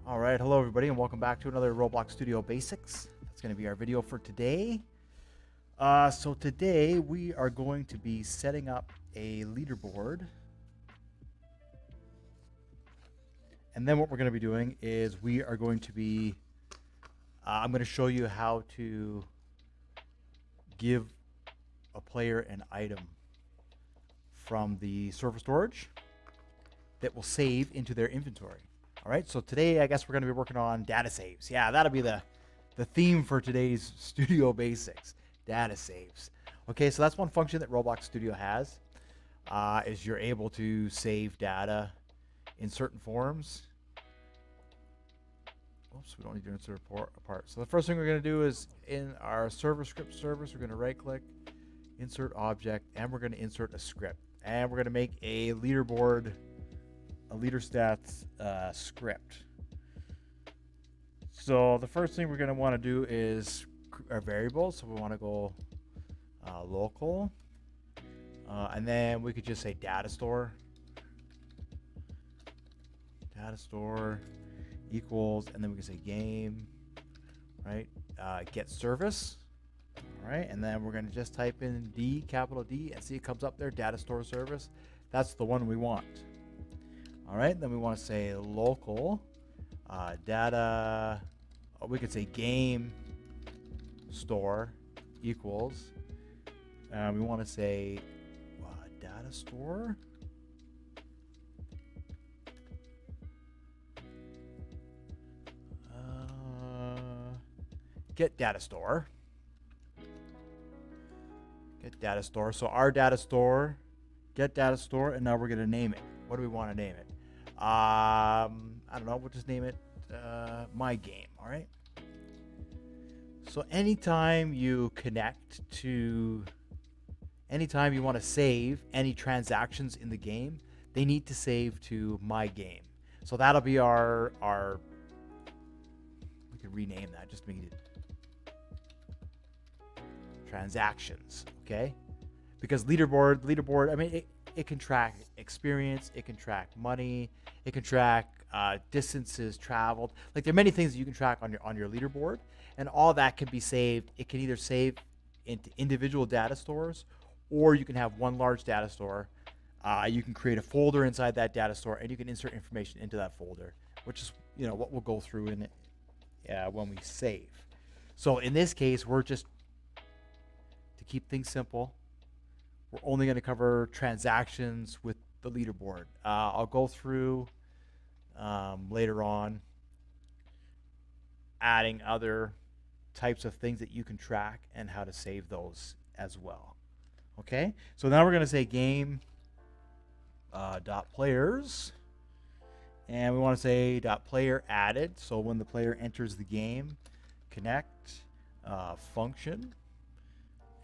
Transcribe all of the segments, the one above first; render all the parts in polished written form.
All right, hello everybody, and welcome back to another Roblox Studio Basics. That's going to be our video for today. So today we are going to be setting up a leaderboard. And then what we're going to be doing is we are going to be, I'm going to show you how to give a player an item from the server storage that will save into their inventory. All right, so today I guess we're going to be working on data saves. Yeah, that'll be the theme for today's Studio Basics, data saves. Okay, so that's one function that Roblox Studio has, is you're able to save data in certain forms. Oops, we don't need to insert apart. So the first thing we're going to do is in our server script service, we're going to right click, insert object, and we're going to insert a script. And we're going to make a leaderboard, a leader stats script. So the first thing we're going to want to do is our variables. So we want to go local, and then we could just say DataStore. DataStore equals, and then we can say game, right? GetService, all right? And then we're going to just type in D, capital D, and see it comes up there, DataStoreService. That's the one we want. All right, then we want to say local data, we could say game store equals, we want to say data store, GetDataStore, GetDataStore. So our data store, GetDataStore, and now we're going to name it. What do we want to name it? I don't know. We'll just name it my game. All right. So anytime you connect to, anytime you want to save any transactions in the game, they need to save to my game. So that'll be our we could rename that just to make it transactions. Okay. Because leaderboard, I mean, it can track experience, it can track money, it can track distances traveled. Like there are many things that you can track on your leaderboard, and all that can be saved. It can either save into individual data stores, or you can have one large data store. You can create a folder inside that data store, and you can insert information into that folder, which is what we'll go through in it when we save. So in this case, we're just to keep things simple. We're only going to cover transactions with the leaderboard. I'll go through later on adding other types of things that you can track and how to save those as well. Okay, so now we're going to say game dot players, and we want to say dot player added. So when the player enters the game, connect function.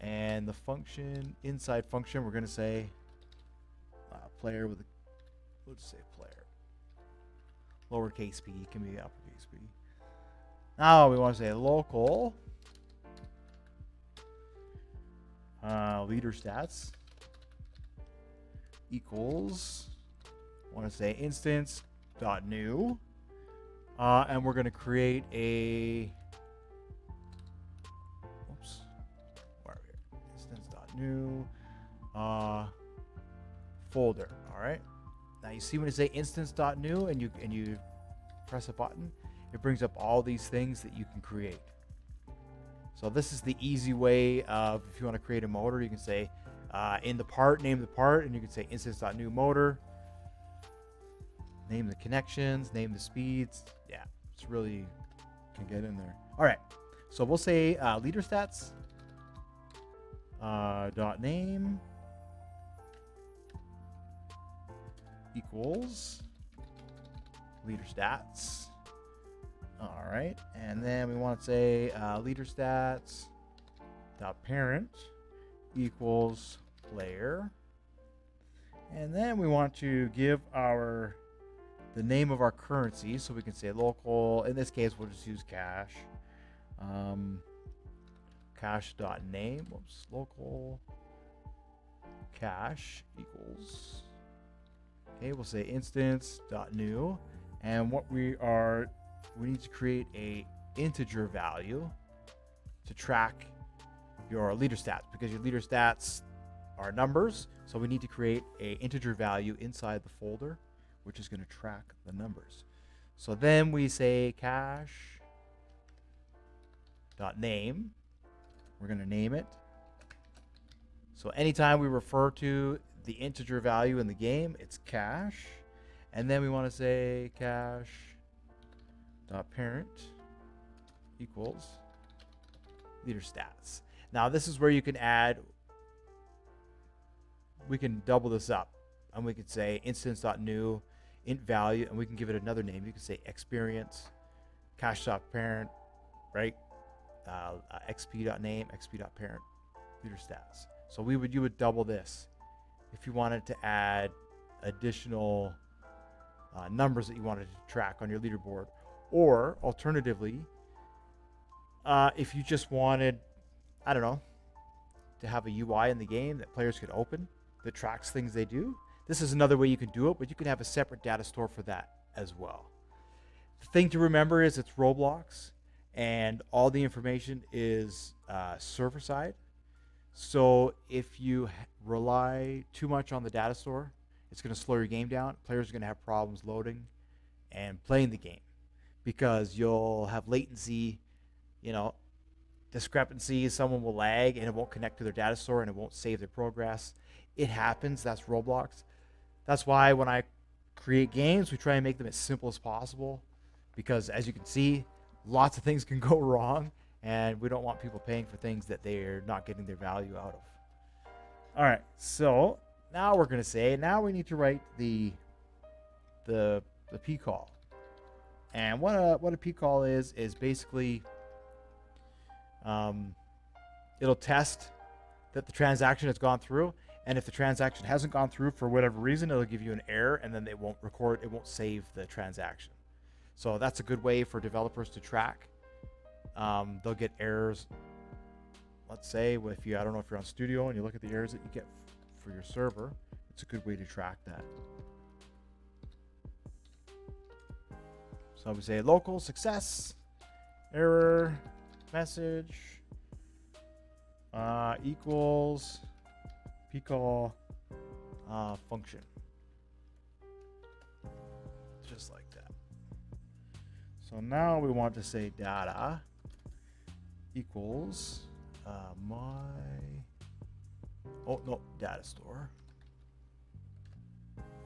And the function, inside function, we're going to say player with, let's say player. Lowercase p, can be uppercase p. Now we want to say local leader stats equals, want to say Instance.new. And we're going to create a, Instance.new folder. All right. Now you see when you say Instance.new and you press a button, it brings up all these things that you can create. So this is the easy way of, if you want to create a motor, you can say in the part, name the part, and you can say Instance.new motor. Name the connections, name the speeds. Yeah, it's really can get in there. All right. So we'll say leader stats. .name equals leader stats. All right, and then we want to say leader stats .parent equals player, and then we want to give the name of our currency, so we can say local. In this case, we'll just use cash. Cash.name, whoops, local cash equals, okay, we'll say instance.new, and what we are we need to create a integer value to track your leader stats, because your leader stats are numbers. So we need to create a integer value inside the folder, which is going to track the numbers. So then we say cache.name. We're going to name it. So anytime we refer to the integer value in the game, it's cache. And then we want to say cache.parent equals leader stats. Now this is where you can add, we can double this up, and we could say Instance.new int value, and we can give it another name. You can say experience cache.parent, right? xp.name, xp.parent leader stats. So you would double this if you wanted to add additional numbers that you wanted to track on your leaderboard. Or alternatively, if you just wanted, I don't know, to have a UI in the game that players could open that tracks things they do, this is another way you can do it, but you can have a separate data store for that as well. The thing to remember is it's Roblox, and all the information is server side. So if you rely too much on the data store, it's going to slow your game down. Players are going to have problems loading and playing the game, because you'll have latency, discrepancies. Someone will lag and it won't connect to their data store and it won't save their progress. It happens. That's Roblox. That's why when I create games, we try and make them as simple as possible, because as you can see, lots of things can go wrong, and we don't want people paying for things that they're not getting their value out of. All right, so now we're going to say, now we need to write the pcall. And what a pcall is basically, it'll test that the transaction has gone through, and if the transaction hasn't gone through for whatever reason, it'll give you an error, and then it won't save the transaction. So that's a good way for developers to track. They'll get errors. Let's say if you, I don't know if you're on Studio and you look at the errors that you get for your server, it's a good way to track that. So we say local success error message equals pcall function, just like that. So now we want to say data equals DataStore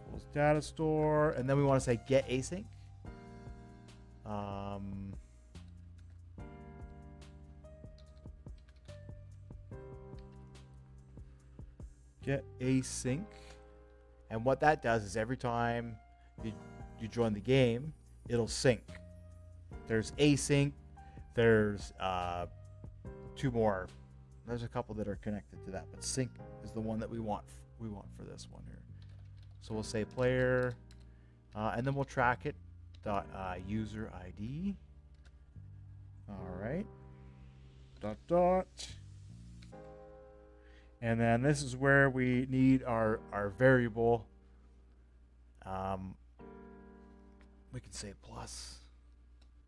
equals DataStore, and then we want to say GetAsync. GetAsync, and what that does is every time you join the game, it'll sync. There's async, there's two more. There's a couple that are connected to that, but sync is the one that we want for this one here. So we'll say player, and then we'll track it .UserId. All right. Dot. And then this is where we need our variable. We can say plus,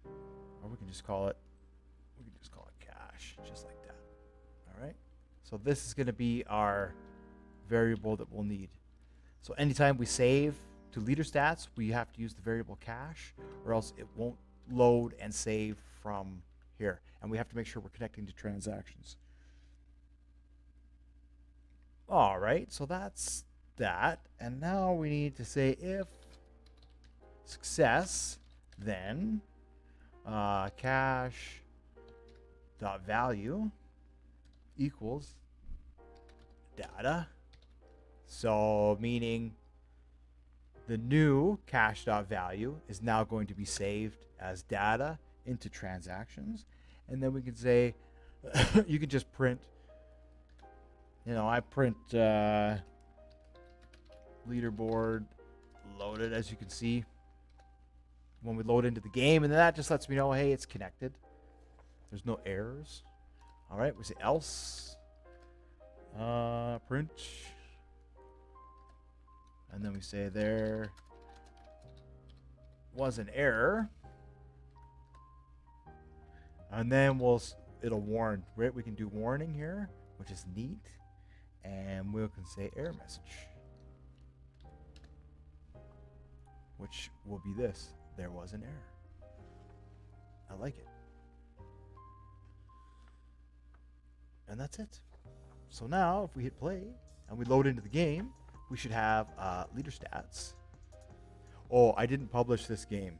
or we can just call it cache, just like that. All right. So this is going to be our variable that we'll need. So anytime we save to leader stats, we have to use the variable cache, or else it won't load and save from here. And we have to make sure we're connecting to transactions. All right, so that's that. And now we need to say if success, then cache dot value equals data. So meaning the new cache dot value is now going to be saved as data into transactions. And then we can say you can just print, I print leaderboard loaded, as you can see when we load into the game, and then that just lets me know, hey, it's connected. There's no errors. All right, we say else print, and then we say there was an error, And then it'll warn, right? We can do warning here, which is neat. And we can say error message, which will be this. There was an error. I like it. And that's it. So now if we hit play and we load into the game, we should have leader stats. Oh, I didn't publish this game.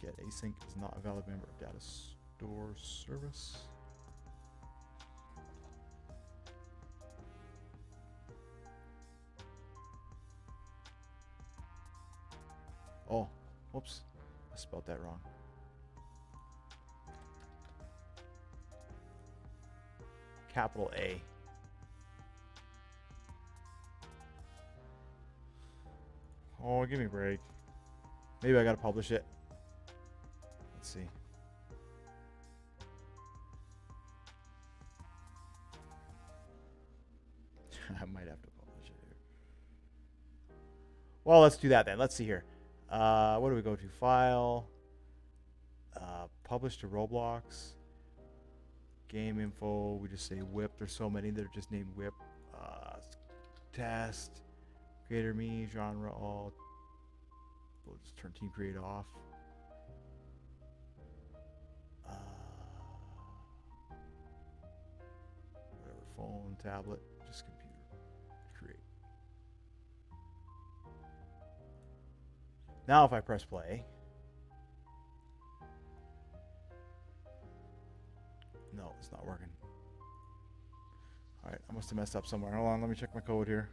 GetAsync is not a valid member of DataStoreService. Oh, whoops. I spelled that wrong. Capital A. Oh, give me a break. Maybe I gotta publish it. Let's see. I might have to publish it here. Well, let's do that then. Let's see here. What do we go to? File. Publish to Roblox. Game info. We just say whip. There's so many that are just named whip. Test. Creator me. Genre all. We'll just turn team create off. Whatever. Phone, tablet, just computer. Create. Now if I press play. No, it's not working. All right, I must have messed up somewhere. Hold on, let me check my code here.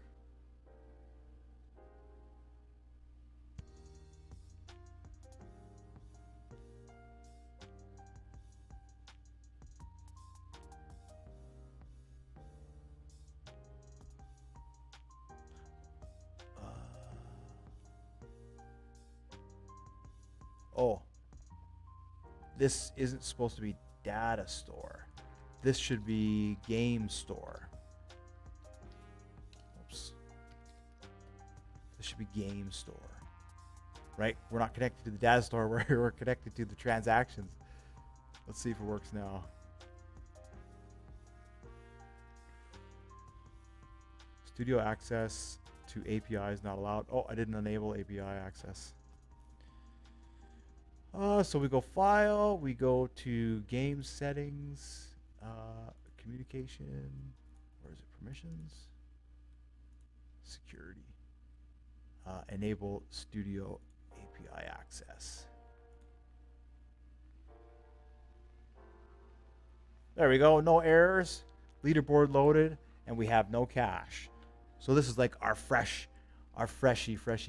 Oh, this isn't supposed to be data store. This should be game store. Oops. This should be game store. Right? We're not connected to the data store. We're connected to the transactions. Let's see if it works now. Studio access to API is not allowed. Oh, I didn't enable API access. So we go file, we go to game settings, communication, where is it, permissions, security, enable studio API access. There we go, no errors, leaderboard loaded, and we have no cache. So this is like our freshie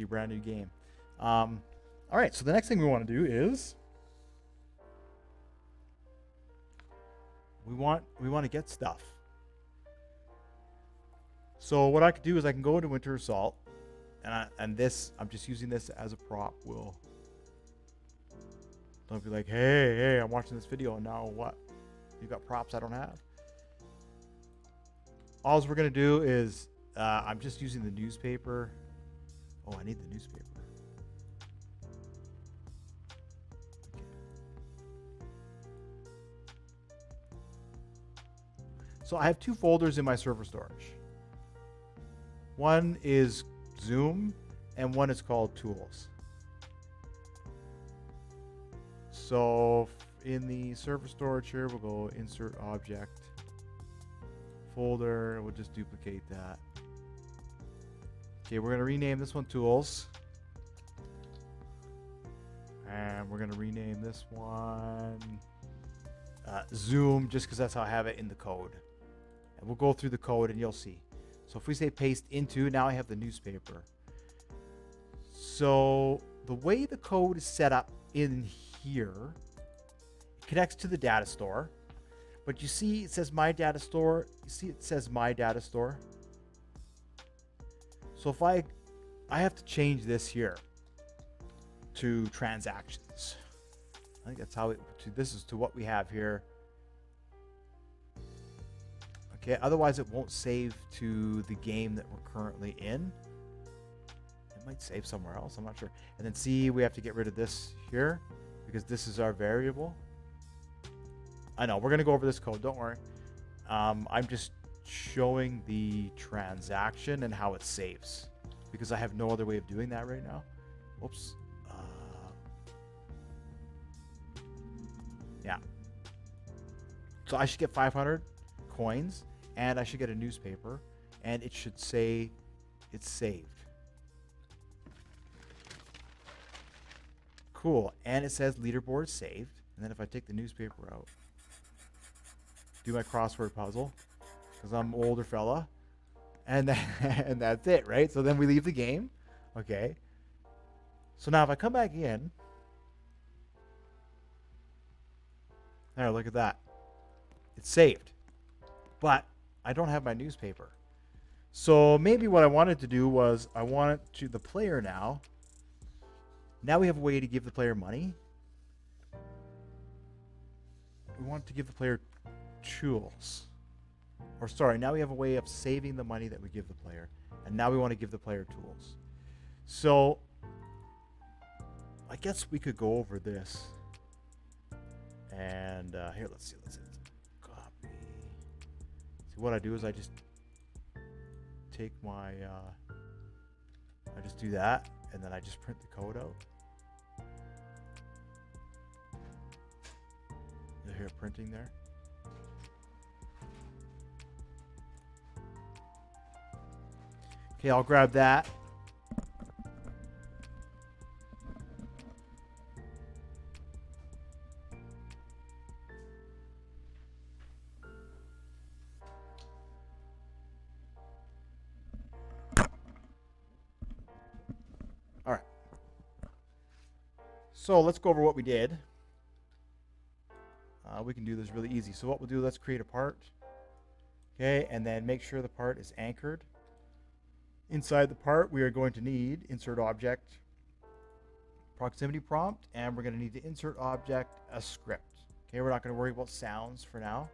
brand new game. All right, so the next thing we want to do is we want to get stuff. So what I could do is I can go into Winter Assault, and this I'm just using this as a prop. Don't be like, hey, I'm watching this video and now what? You got props I don't have. All we're gonna do is I'm just using the newspaper. Oh, I need the newspaper. So I have two folders in my server storage. One is Zoom and one is called Tools. So in the server storage here, we'll go insert object folder. We'll just duplicate that. Okay, we're going to rename this one Tools. And we're going to rename this one Zoom, just because that's how I have it in the code. And we'll go through the code and you'll see. So if we say paste into, now I have the newspaper. So the way the code is set up in here, it connects to the data store. But you see it says my data store. You see it says my data store. So if I have to change this here to transactions. I think that's how this is to what we have here. Okay, otherwise it won't save to the game that we're currently in. It might save somewhere else, I'm not sure. And then see, we have to get rid of this here. because this is our variable. I know we're gonna go over this code. Don't worry. I'm just showing the transaction and how it saves, because I have no other way of doing that right now. Whoops. Yeah. So I should get 500 coins, and I should get a newspaper, and it should say it's saved. Cool. And it says leaderboard saved. And then if I take the newspaper out, do my crossword puzzle, because I'm an older fella, and and that's it, right? So then we leave the game. Okay. So now if I come back in, there, look at that. It's saved. But I don't have my newspaper. So maybe what I wanted to do was I wanted to the player now. Now we have a way to give the player money. We want to give the player tools. Or sorry, now we have a way of saving the money that we give the player. And now we want to give the player tools. So I guess we could go over this. And here, let's see. Copy. See, what I do is I just take my, I just do that, and then I just print the code out. You hear printing there? Okay, I'll grab that. All right. So let's go over what we did. We can do this really easy. So what we'll do, let's create a part. Okay, and then make sure the part is anchored. Inside the part, we are going to need insert object, proximity prompt, and we're going to need to insert object a script. Okay, we're not going to worry about sounds for now.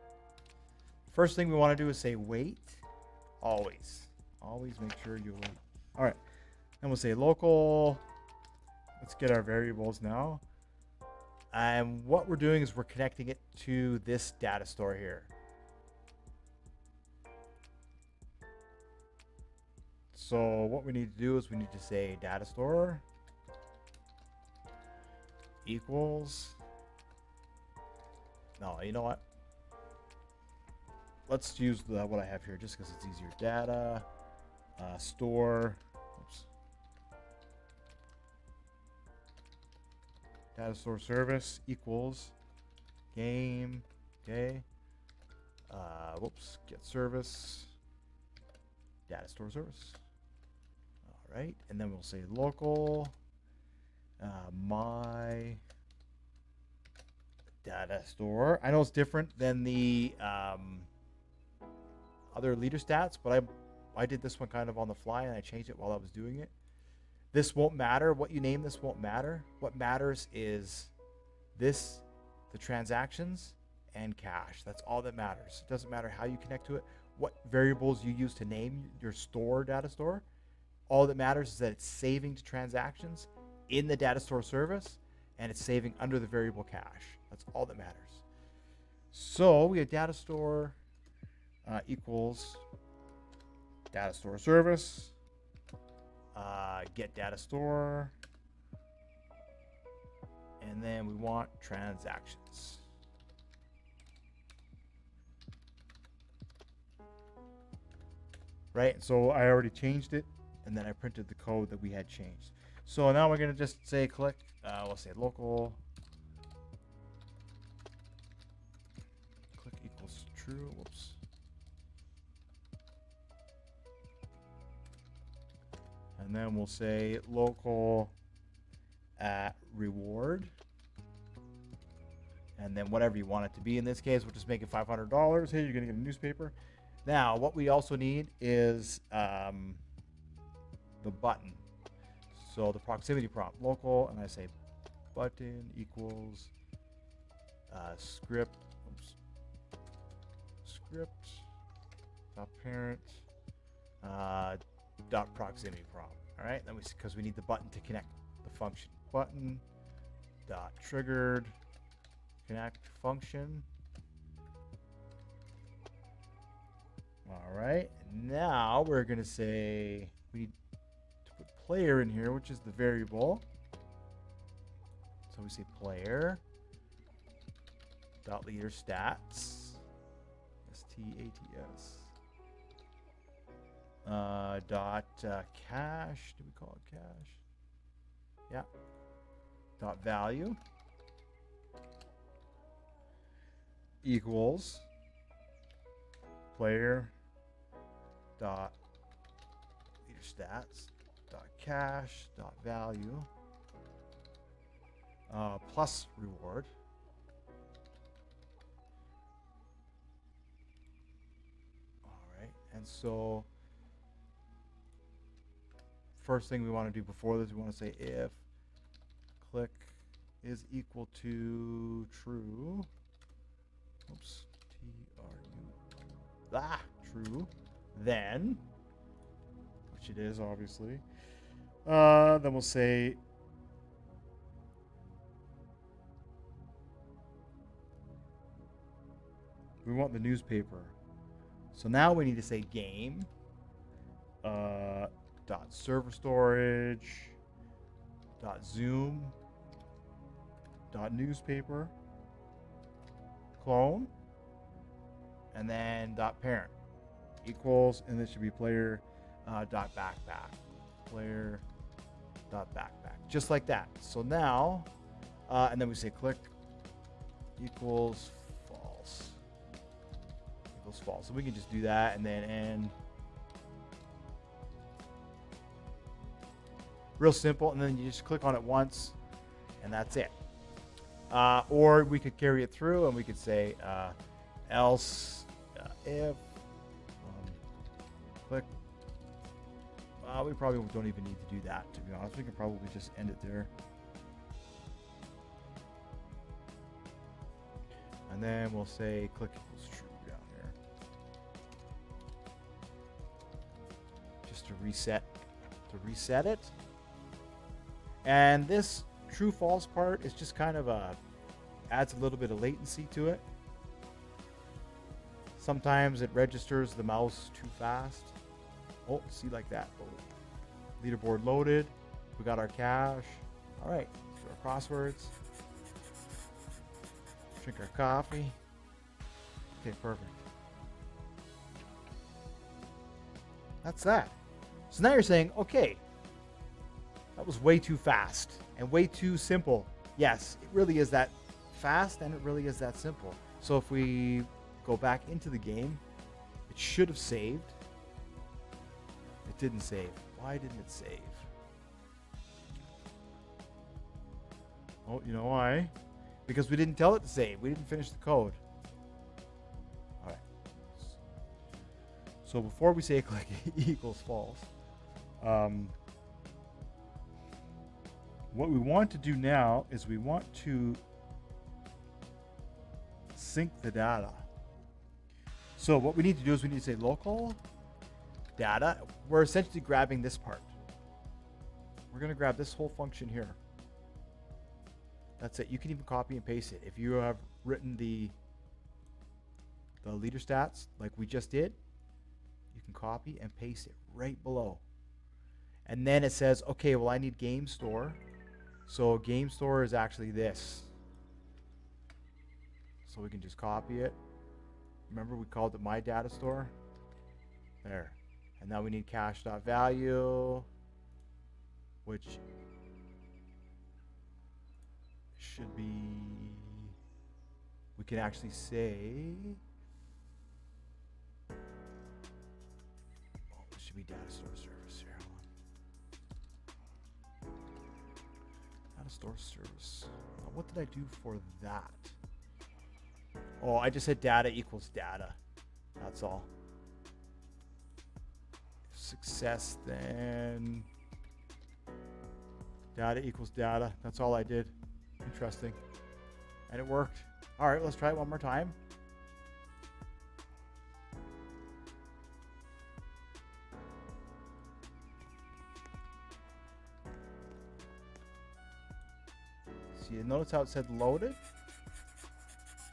First thing we want to do is say wait. Always make sure you wait. All right, then we'll say local. Let's get our variables now. And what we're doing is we're connecting it to this data store here. So what we need to do is we need to say data store equals. No, you know what? Let's use what I have here just because it's easier. Data store. Oops. DataStoreService equals game. Okay. Whoops. GetService. DataStoreService. All right, and then we'll say local my data store. I know it's different than the other leader stats, but I did this one kind of on the fly, and I changed it while I was doing it. This won't matter. What you name this won't matter. What matters is this, the transactions, and cache. That's all that matters. It doesn't matter how you connect to it, what variables you use to name your store data store. All that matters is that it's saving to transactions in the data store service, and it's saving under the variable cache. That's all that matters. So we have data store equals data store service, get data store, and then we want transactions. Right, so I already changed it, and then I printed the code that we had changed. So now we're gonna just say click, we'll say local, click equals true, whoops. And then we'll say local at reward. And then whatever you want it to be. In this case, we'll just make it $500. Hey, you're gonna get a newspaper. Now, what we also need is the button. So the proximity prompt, local, and I say button equals script, oops, script dot parent dot proximity prompt. All right, then because we need the button to connect the function. Button dot triggered connect function. All right, now we're gonna say we need to put player in here, which is the variable. So we say player dot leader stats, stats, dot cache. Do we call it cache? Yeah. Dot value equals player dot leader stats dot cache dot value plus reward. All right, and so first thing we want to do before this, we want to say if click is equal to true. Oops, true, then, which it is obviously, then we'll say we want the newspaper. So now we need to say game dot ServerStorage dot zoom dot newspaper clone, and then dot parent equals, and this should be player dot backpack, player dot backpack, just like that. So now, and then we say click equals false, equals false. So we can just do that, and then end. Real simple, and then you just click on it once, and that's it. Or we could carry it through, and we could say else if click. We probably don't even need to do that, to be honest. We can probably just end it there. And then we'll say click equals true down here. Just to reset it. And this true false part is just kind of adds a little bit of latency to it. Sometimes it registers the mouse too fast. Oh, see, like that. Oh. Leaderboard loaded. We got our cache. All right, so our crosswords. Drink our coffee. Okay, perfect. That's that. So now you're saying, okay, that was way too fast and way too simple. Yes, it really is that fast, and it really is that simple. So if we go back into the game, it should have saved. It didn't save. Why didn't it save? Oh, you know why? Because we didn't tell it to save. We didn't finish the code. All right. So before we say click equals false, what we want to do now is we want to sync the data. So what we need to do is we need to say local data. We're essentially grabbing this part. We're going to grab this whole function here. That's it. You can even copy and paste it. If you have written the leader stats like we just did, you can copy and paste it right below. And then it says, okay, well, I need game store. So game store is actually this. So we can just copy it. Remember we called it my data store? There. And now we need cache.value, which should be, we can actually say, oh, it should be DataStoreService here. DataStoreService. Now, what did I do for that? Oh, I just said data equals data. That's all. Success, then data equals data. That's all I did. Interesting. And it worked. All right, let's try it one more time. See, notice how it said loaded,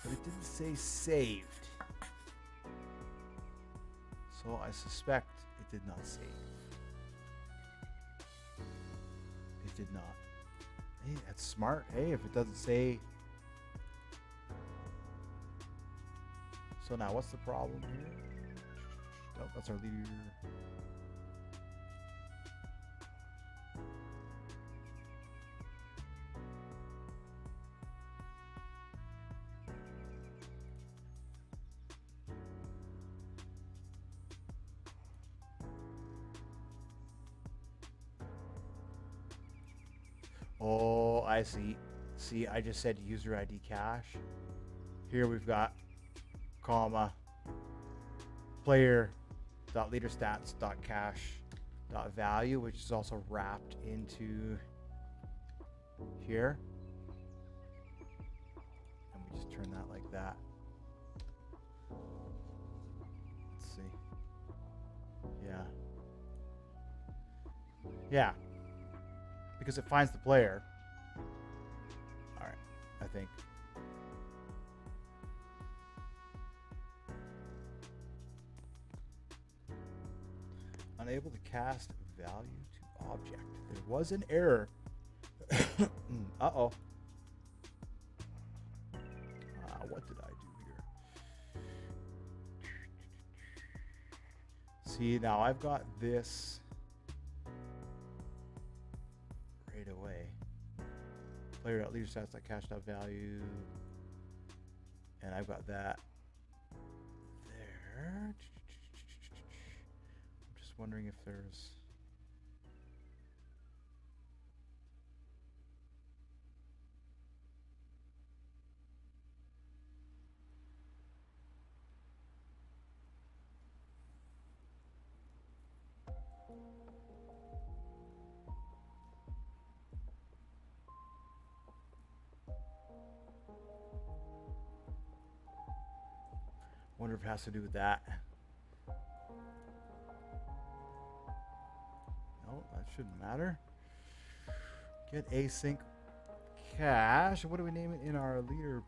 but it didn't say saved. So I suspect it did not save. It did not. Hey, that's smart. Hey, if it doesn't say. So now what's the problem here? Oh, that's our leader. Oh, I see. See, I just said user ID cache. Here we've got comma player.leaderstats.cache.value, which is also wrapped into here. And we just turn that like that. Let's see. Yeah. Yeah. Because it finds the player. All right, I think. Unable to cast value to object. There was an error. Uh-oh. What did I do here? See, now I've got this right away. Player.leaderstats.cache.value. And I've got that there. I'm just wondering if there's... Wonder if it has to do with that. No, that shouldn't matter. GetAsync cache. What do we name it in our leader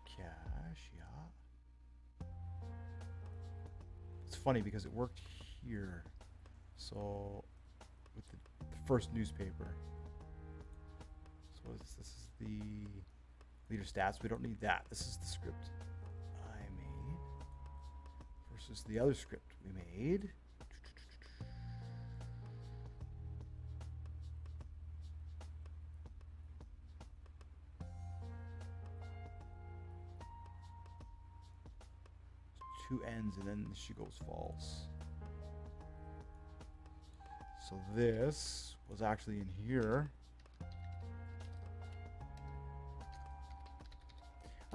cache? Yeah. It's funny because it worked here. So with the first newspaper. So this is the leader stats. We don't need that. This is the script I made versus the other script we made. Two ends and then she goes false. So this was actually in here.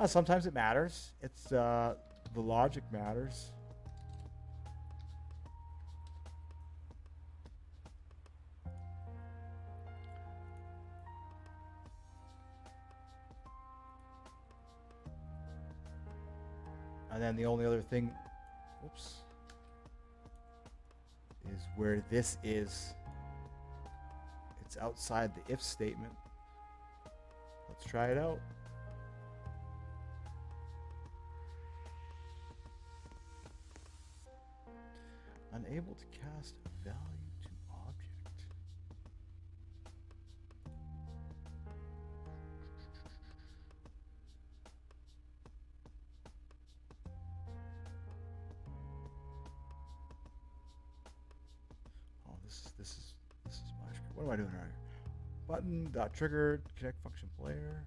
Sometimes it matters. It's the logic matters. And then the only other thing, whoops, is where this is. It's outside the if statement. Let's try it out. Unable to cast value to object. Oh, this is my script. What am I doing right here? Button.trigger connect function player.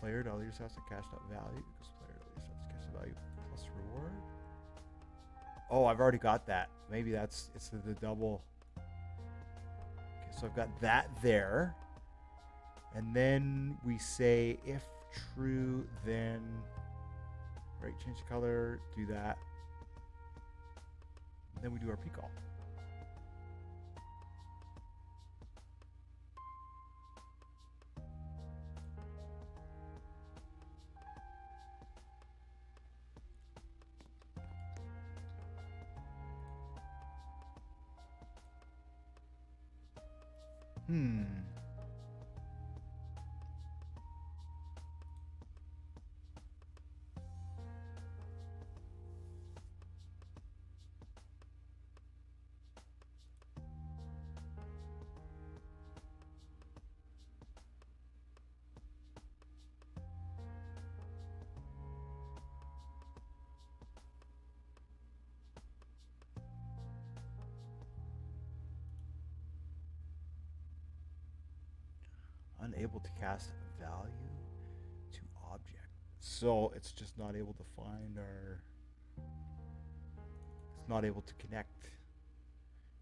Player.leaderstats.cache.value equals player.leaderstats.cache.value plus reward. Oh, I've already got that. Maybe it's the double. Okay, so I've got that there. And then we say if true, then right, change the color, do that. And then we do our pcall. Unable to cast value to object. So it's just not able to find our, it's not able to connect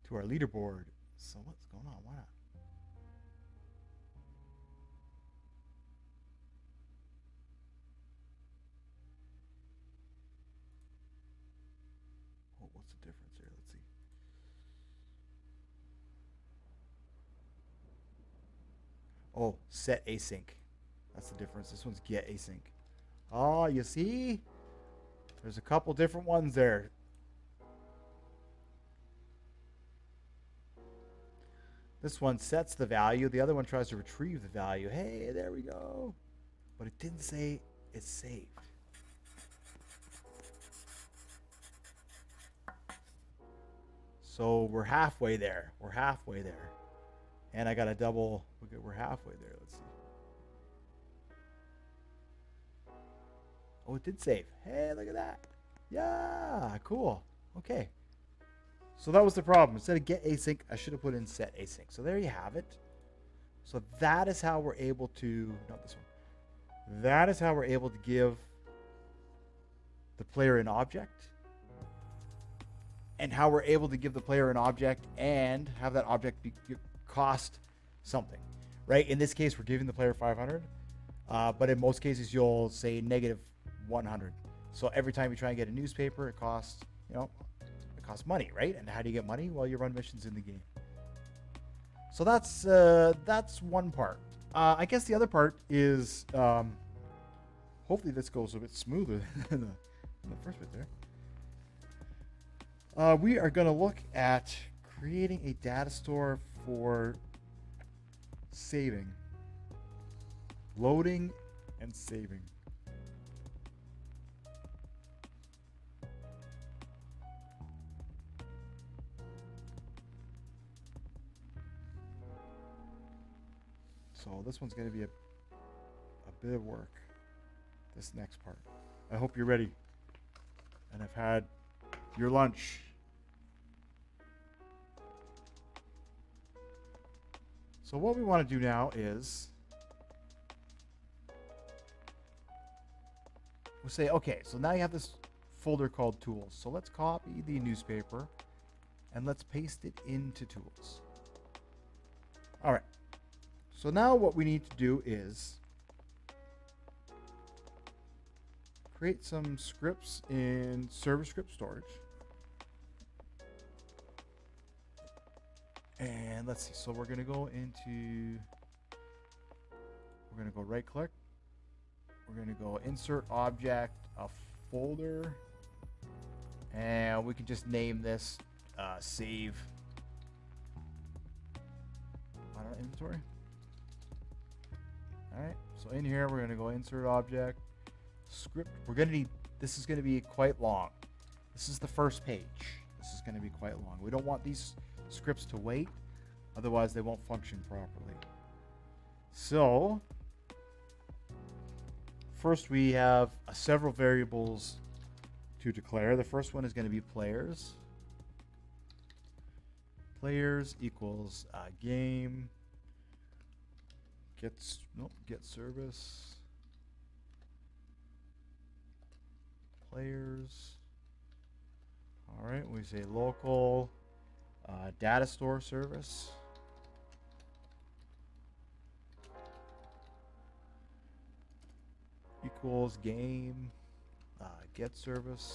to our leaderboard. So what's going on? Why not? Oh, what's the difference here? Let's see. Oh, set async. That's the difference. This one's GetAsync. Oh, you see? There's a couple different ones there. This one sets the value. The other one tries to retrieve the value. Hey, there we go. But it didn't say it's saved. So we're halfway there. We're halfway there. And I got a double. Okay, we're halfway there. Let's see. Oh, it did save. Hey, look at that. Yeah, cool. Okay. So that was the problem. Instead of GetAsync, I should have put in setAsync. So there you have it. So that is how we're able to, not this one. That is how we're able to give the player an object, and how we're able to give the player an object and have that object cost something, right? In this case, we're giving the player 500, but in most cases, you'll say negative 100. So every time you try and get a newspaper, it costs, it costs money, right? And how do you get money? Well, you run missions in the game. So that's one part. I guess the other part is, hopefully this goes a bit smoother than the first bit there. We are going to look at creating a data store for saving, loading, and saving. So this one's going to be a bit of work, this next part. I hope you're ready and have had your lunch. So what we want to do now is we'll say, okay, so now you have this folder called tools. So let's copy the newspaper and let's paste it into tools. All right. So now what we need to do is create some scripts in ServerScript.Storage. And let's see. So we're going to go into, we're going to go right click. We're going to go insert object, a folder. And we can just name this save inventory. All right. So in here, we're going to go insert object, script. We're going to need, this is going to be quite long. This is the first page. This is going to be quite long. We don't want these scripts to wait, otherwise they won't function properly. So first we have several variables to declare. The first one is going to be players. Players equals game GetService players. All right, we say local DataStoreService equals game GetService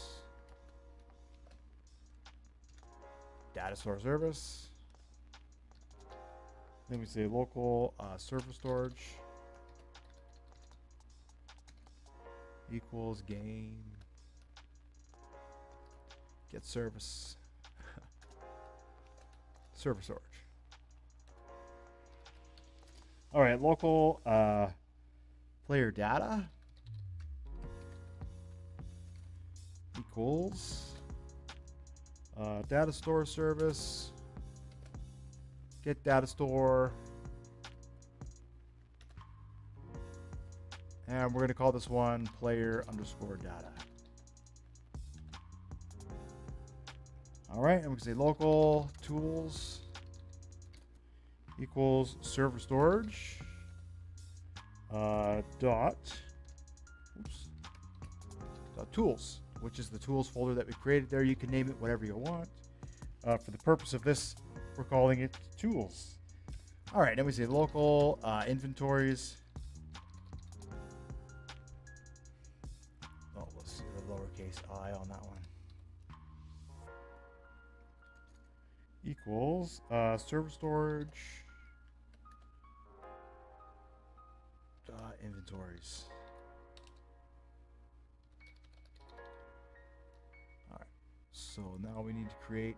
DataStoreService. Then we say local ServerStorage equals game GetService ServerStorage. All right, local player data equals DataStoreService, GetDataStore, and we're going to call this one player_data. All right, and we can say local tools equals ServerStorage dot tools, which is the tools folder that we created there. You can name it whatever you want. For the purpose of this, we're calling it tools. All right, then we say local inventories. Oh, let's see the lowercase I on that one. Equals ServerStorage.Inventories. All right, so now we need to create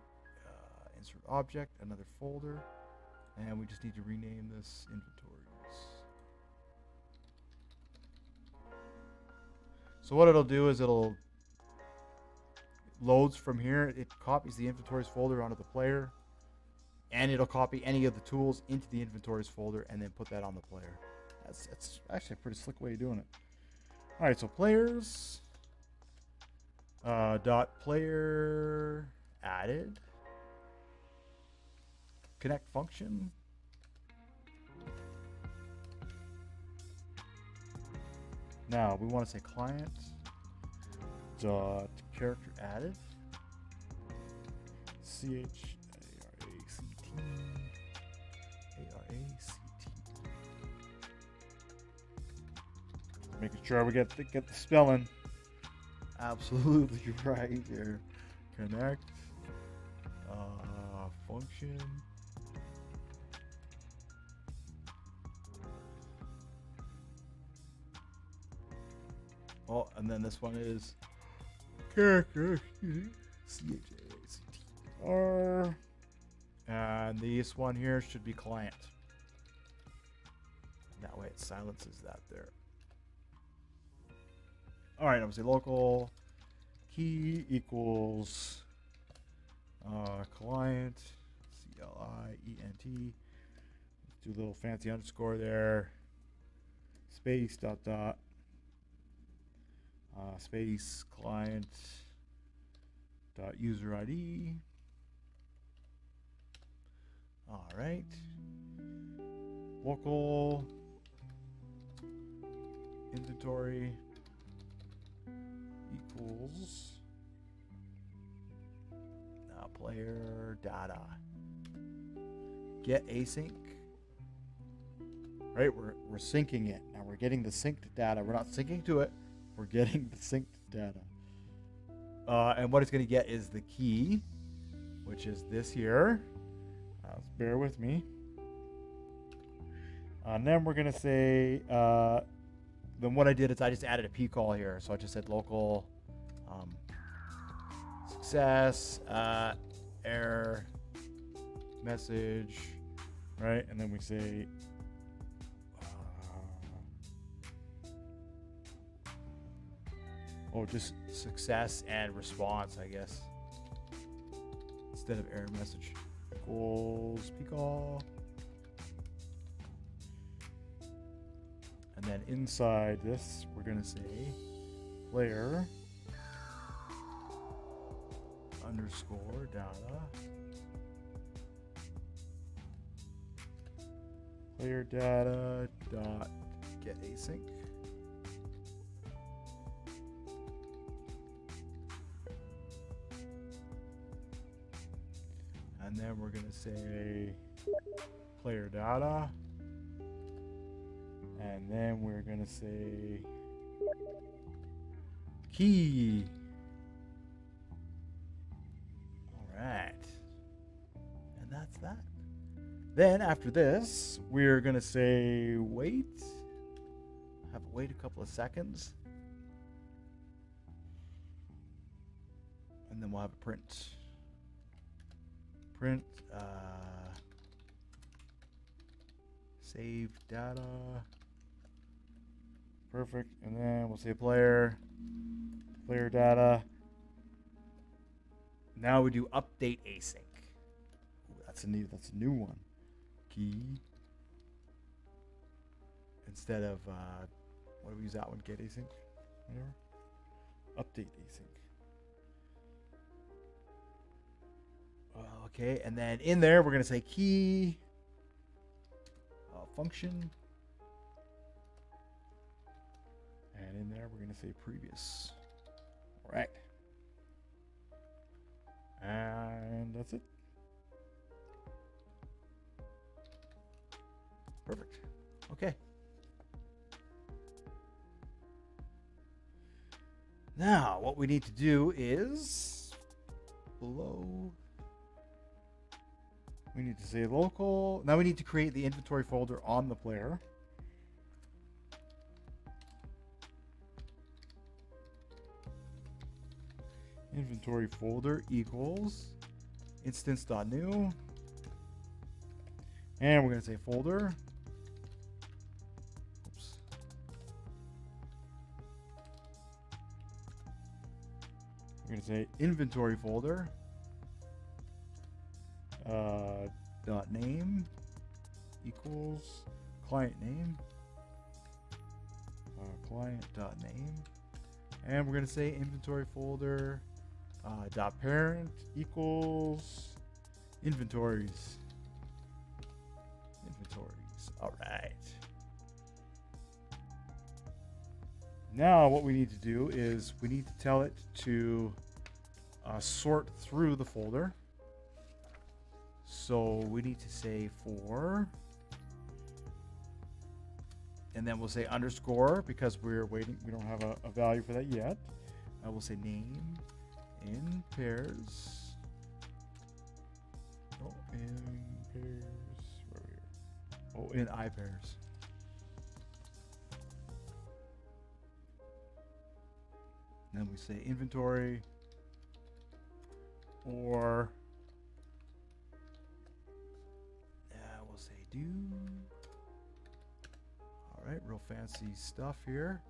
insert object, another folder, and we just need to rename this inventories. So what it'll do is it'll loads from here. It copies the inventories folder onto the player, and it'll copy any of the tools into the inventories folder and then put that on the player. That's actually a pretty slick way of doing it. All right, so players dot player added connect function. Now we want to say client dot character added CharactAract making sure we get the spelling absolutely right here. Connect function and then this one is character CharactR, and this one here should be client. That way it silences that there. All right, I'm gonna say local key equals client CLIENT. Let's do a little fancy underscore there. Space dot space client.UserId. All right. Local inventory equals player data GetAsync. Right, we're syncing it. Now we're getting the synced data. We're not syncing to it. We're getting the synced data. And what it's going to get is the key, which is this here. Bear with me. And then we're going to say, then what I did is I just added a pcall here. So I just said local success, error, message, right? And then we say, just success and response, I guess, instead of error message. Equals pcall. And then inside this, we're going to say player underscore data player data dot GetAsync. And then we're going to say player data. And then we're going to say key. All right. And that's that. Then after this, we're going to say wait. Have it wait a couple of seconds. And then we'll have a print. save data. Perfect. And then we'll say player data. Now we do update async. Ooh, that's a new one. Key. Instead of what do we use that one? GetAsync. Whatever. Update async. Okay, and then in there we're gonna say key function, and in there we're gonna say previous. All right, and that's it. Perfect. Okay. Now what we need to do is below. We need to say local. Now we need to create the inventory folder on the player. Inventory folder equals Instance.new. And we're going to say folder. Oops. We're going to say inventory folder. .name equals client.Name, client.Name, and we're going to say inventory folder .parent equals inventories. All right. Now what we need to do is we need to tell it to sort through the folder. So we need to say for, and then we'll say underscore because we're waiting. We don't have a value for that yet. We'll say name in pairs. Oh, in pairs. Where are we here? Oh, in I pairs. And then we say inventory or. Do. All right, real fancy stuff here.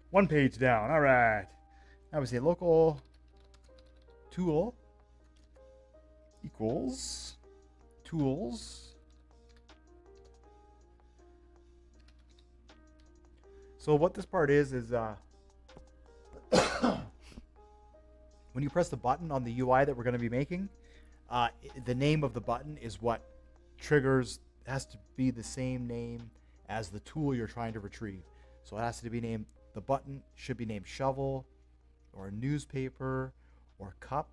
One page down. All right. Now we say local tool equals tools. So what this part is when you press the button on the UI that we're going to be making, the name of the button is what triggers, has to be the same name as the tool you're trying to retrieve. So it has to be named, the button should be named shovel or newspaper or cup.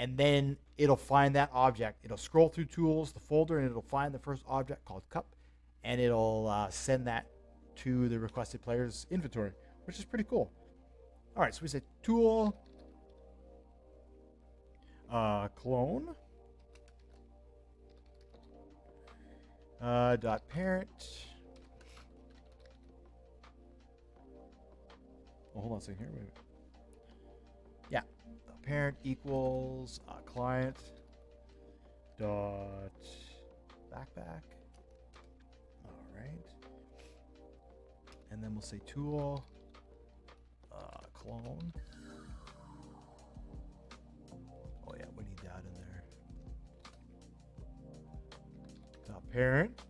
And then it'll find that object. It'll scroll through tools, the folder, and it'll find the first object called cup. And it'll send that to the requested player's inventory, which is pretty cool. All right, so we say tool clone dot parent. Oh, hold on a second here. Wait. Yeah, the parent equals client dot backpack. All right, and then we'll say tool clone. Oh yeah, we need that in there. Dot parent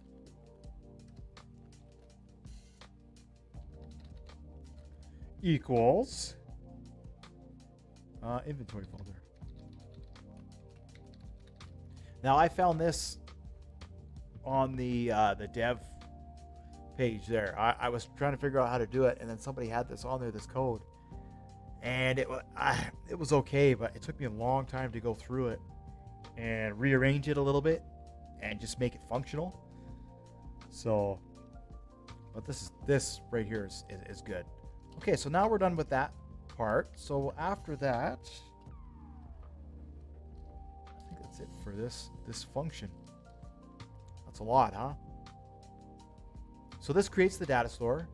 equals inventory folder. Now I found this on the dev page there. I was trying to figure out how to do it, and then somebody had this on there, this code, and it was okay, but it took me a long time to go through it and rearrange it a little bit and just make it functional. So, but this right here is good. Okay, so now we're done with that part. So after that, I think that's it for this function. That's a lot, huh? So this creates the data store,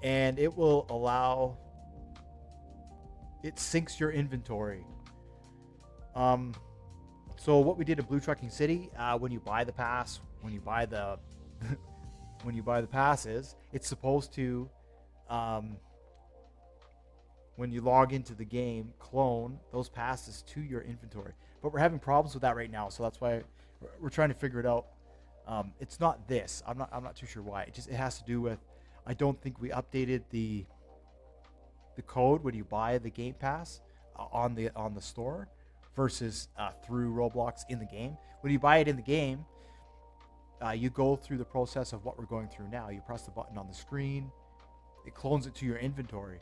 and it will allow, it syncs your inventory. So what we did in Blue Trucking City, when you buy the pass, when you buy the when you buy the passes, it's supposed to, when you log into the game, clone those passes to your inventory. But we're having problems with that right now, so that's why we're trying to figure it out. It's not this. I'm not too sure why. It has to do with, I don't think we updated the code when you buy the game pass on the store versus through Roblox in the game. When you buy it in the game, you go through the process of what we're going through now. You press the button on the screen, it clones it to your inventory.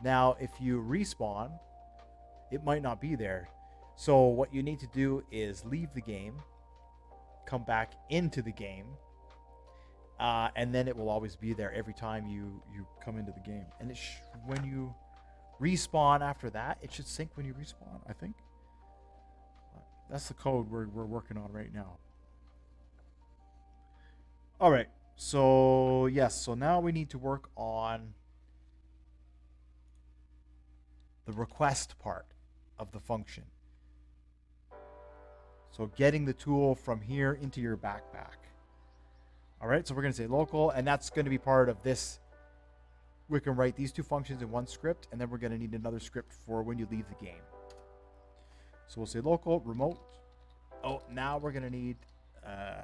Now, if you respawn, it might not be there. So what you need to do is leave the game, come back into the game, and then it will always be there every time you come into the game. And when you respawn after that, it should sync when you respawn, I think. That's the code we're working on right now. All right, so yes, so now we need to work on the request part of the function. So getting the tool from here into your backpack. All right, so we're going to say local, and that's going to be part of this. We can write these two functions in one script, and then we're going to need another script for when you leave the game. So we'll say local remote. Oh, now we're going to need,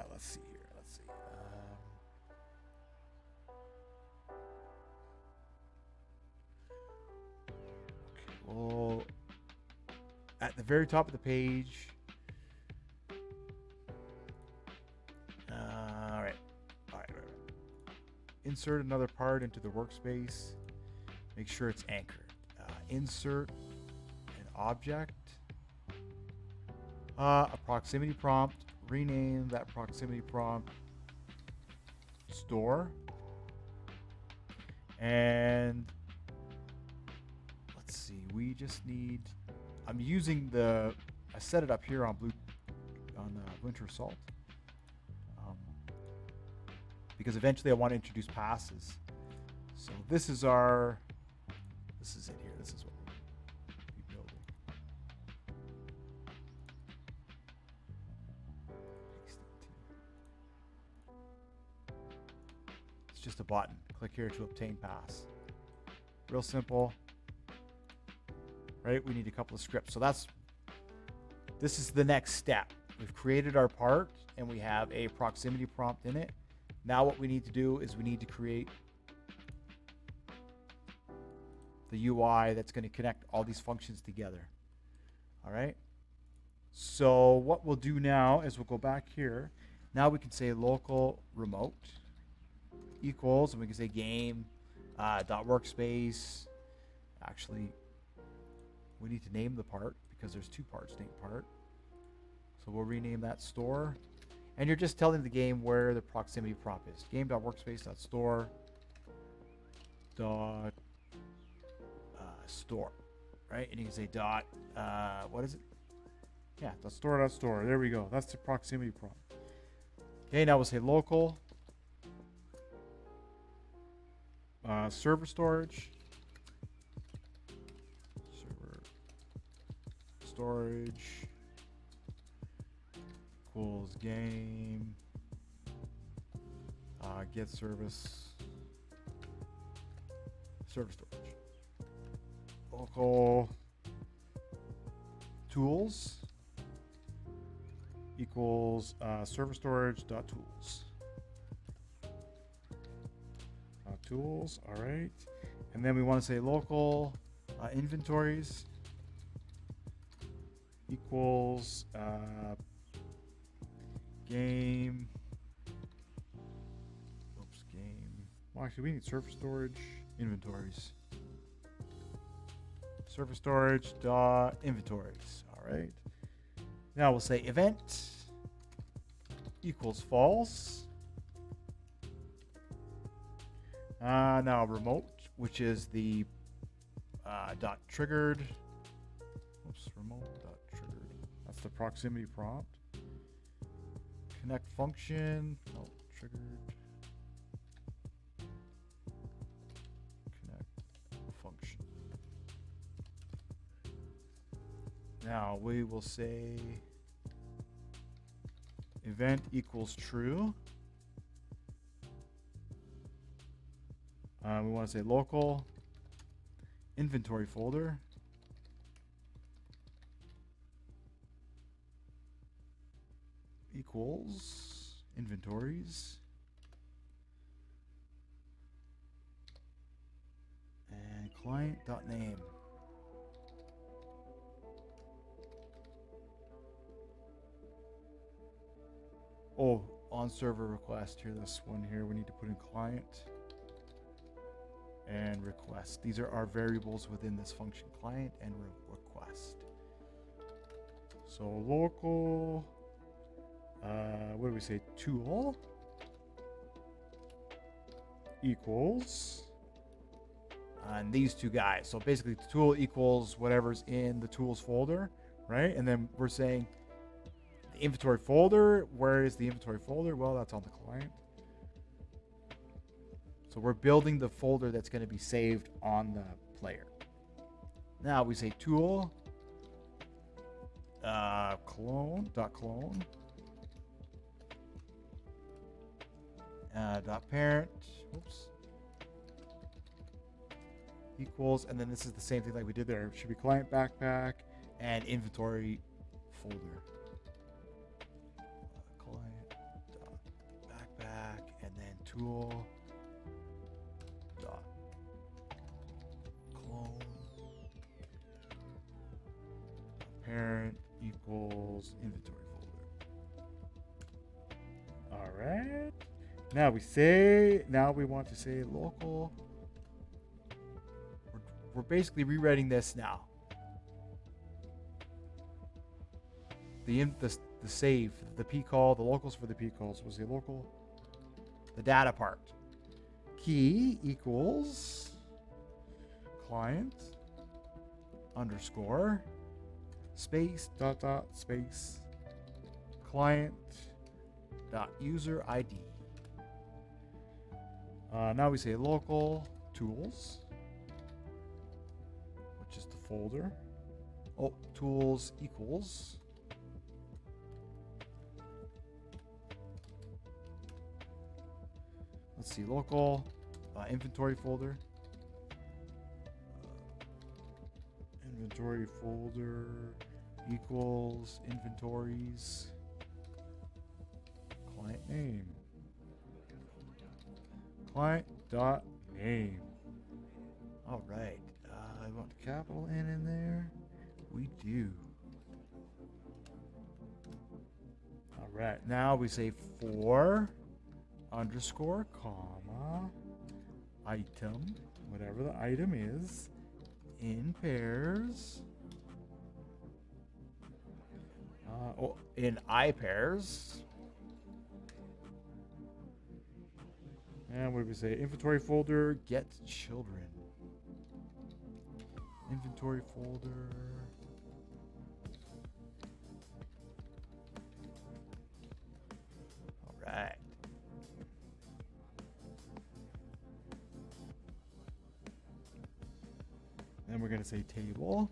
let's see here. Let's see. Okay, well, at the very top of the page. All right. Insert another part into the workspace. Make sure it's anchored. Insert an object. A proximity prompt. Rename that proximity prompt store. And let's see. We just need. I'm using I set it up here on Winter Assault. Because eventually I want to introduce passes. So this is it here. This is what we'll be building. It's just a button. Click here to obtain pass. Real simple. Right? We need a couple of scripts. So this is the next step. We've created our part and we have a proximity prompt in it. Now what we need to do is we need to create the UI that's going to connect all these functions together. All right. So what we'll do now is we'll go back here. Now we can say local remote equals, and we can say game dot workspace. Actually, we need to name the part because there's two parts named part. So we'll rename that store. And you're just telling the game where the proximity prompt is. Game.workspace.store store, right? And you can say dot, what is it? Yeah, .store. There we go. That's the proximity prompt. Okay, now we'll say local server storage equals game GetService ServerStorage local tools equals ServerStorage.Tools tools. All right, and then we want to say local inventories equals game. Well, actually, we need ServerStorage.Inventories. ServerStorage.Inventories. All right. Now we'll say event equals false. Now remote, which is the dot triggered. Remote dot triggered. That's the proximity prompt. Connect function. Oh, triggered. Connect function. Now we will say event equals true. We want to say local inventory folder equals inventories and client.name. Oh, on server request here, this one here, we need to put in client and request. These are our variables within this function, client and request. So local, what do we say? Tool equals, and these two guys. So basically the tool equals whatever's in the tools folder, right? And then we're saying the inventory folder, where is the inventory folder? Well, that's on the client. So we're building the folder that's going to be saved on the player. Now we say tool clone dot parent, oops, equals, and then this is the same thing like we did there. It should be client backpack and inventory folder. Client dot backpack and then tool dot clone parent equals inventory folder. All right. Now we want to say local. We're basically rewriting this now. The save, the pcall, the locals for the pcalls was the local. The data part. Key equals client underscore space dot dot space client.UserId. Now we say local tools, which is the folder. Oh, tools equals let's see, local inventory folder. Inventory folder equals inventories client name. Client.Name. All right. I want capital N in there. We do. All right. Now we say for underscore comma item, whatever the item is, in pairs. In I pairs. And what do we say? Inventory folder, get children. Inventory folder. All right. Then we're going to say table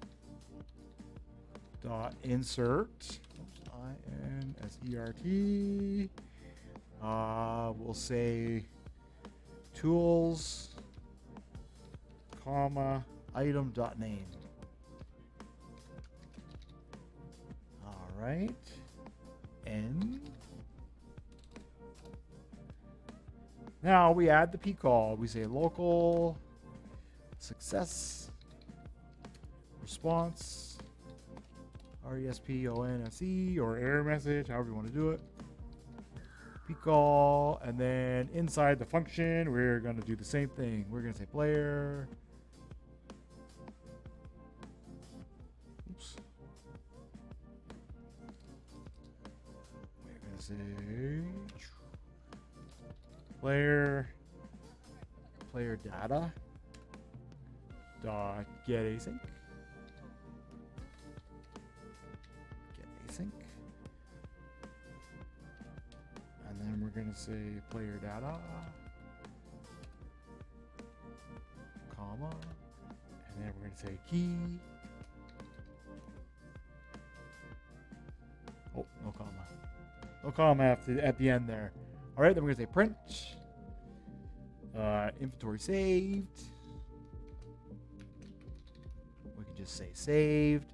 dot insert. INSERT. We'll say tools, comma, item.name. All right. N. Now we add the pcall. We say local success response RESPONSE or error message, however you want to do it. Pcall, and then inside the function, we're going to do the same thing. We're going to say player. Oops. We're going to say player data dot GetAsync. GetAsync. And then we're going to say player data, comma, and then we're going to say key. Oh, no comma. No comma at the end there. All right, then we're going to say print. Inventory saved. We can just say saved.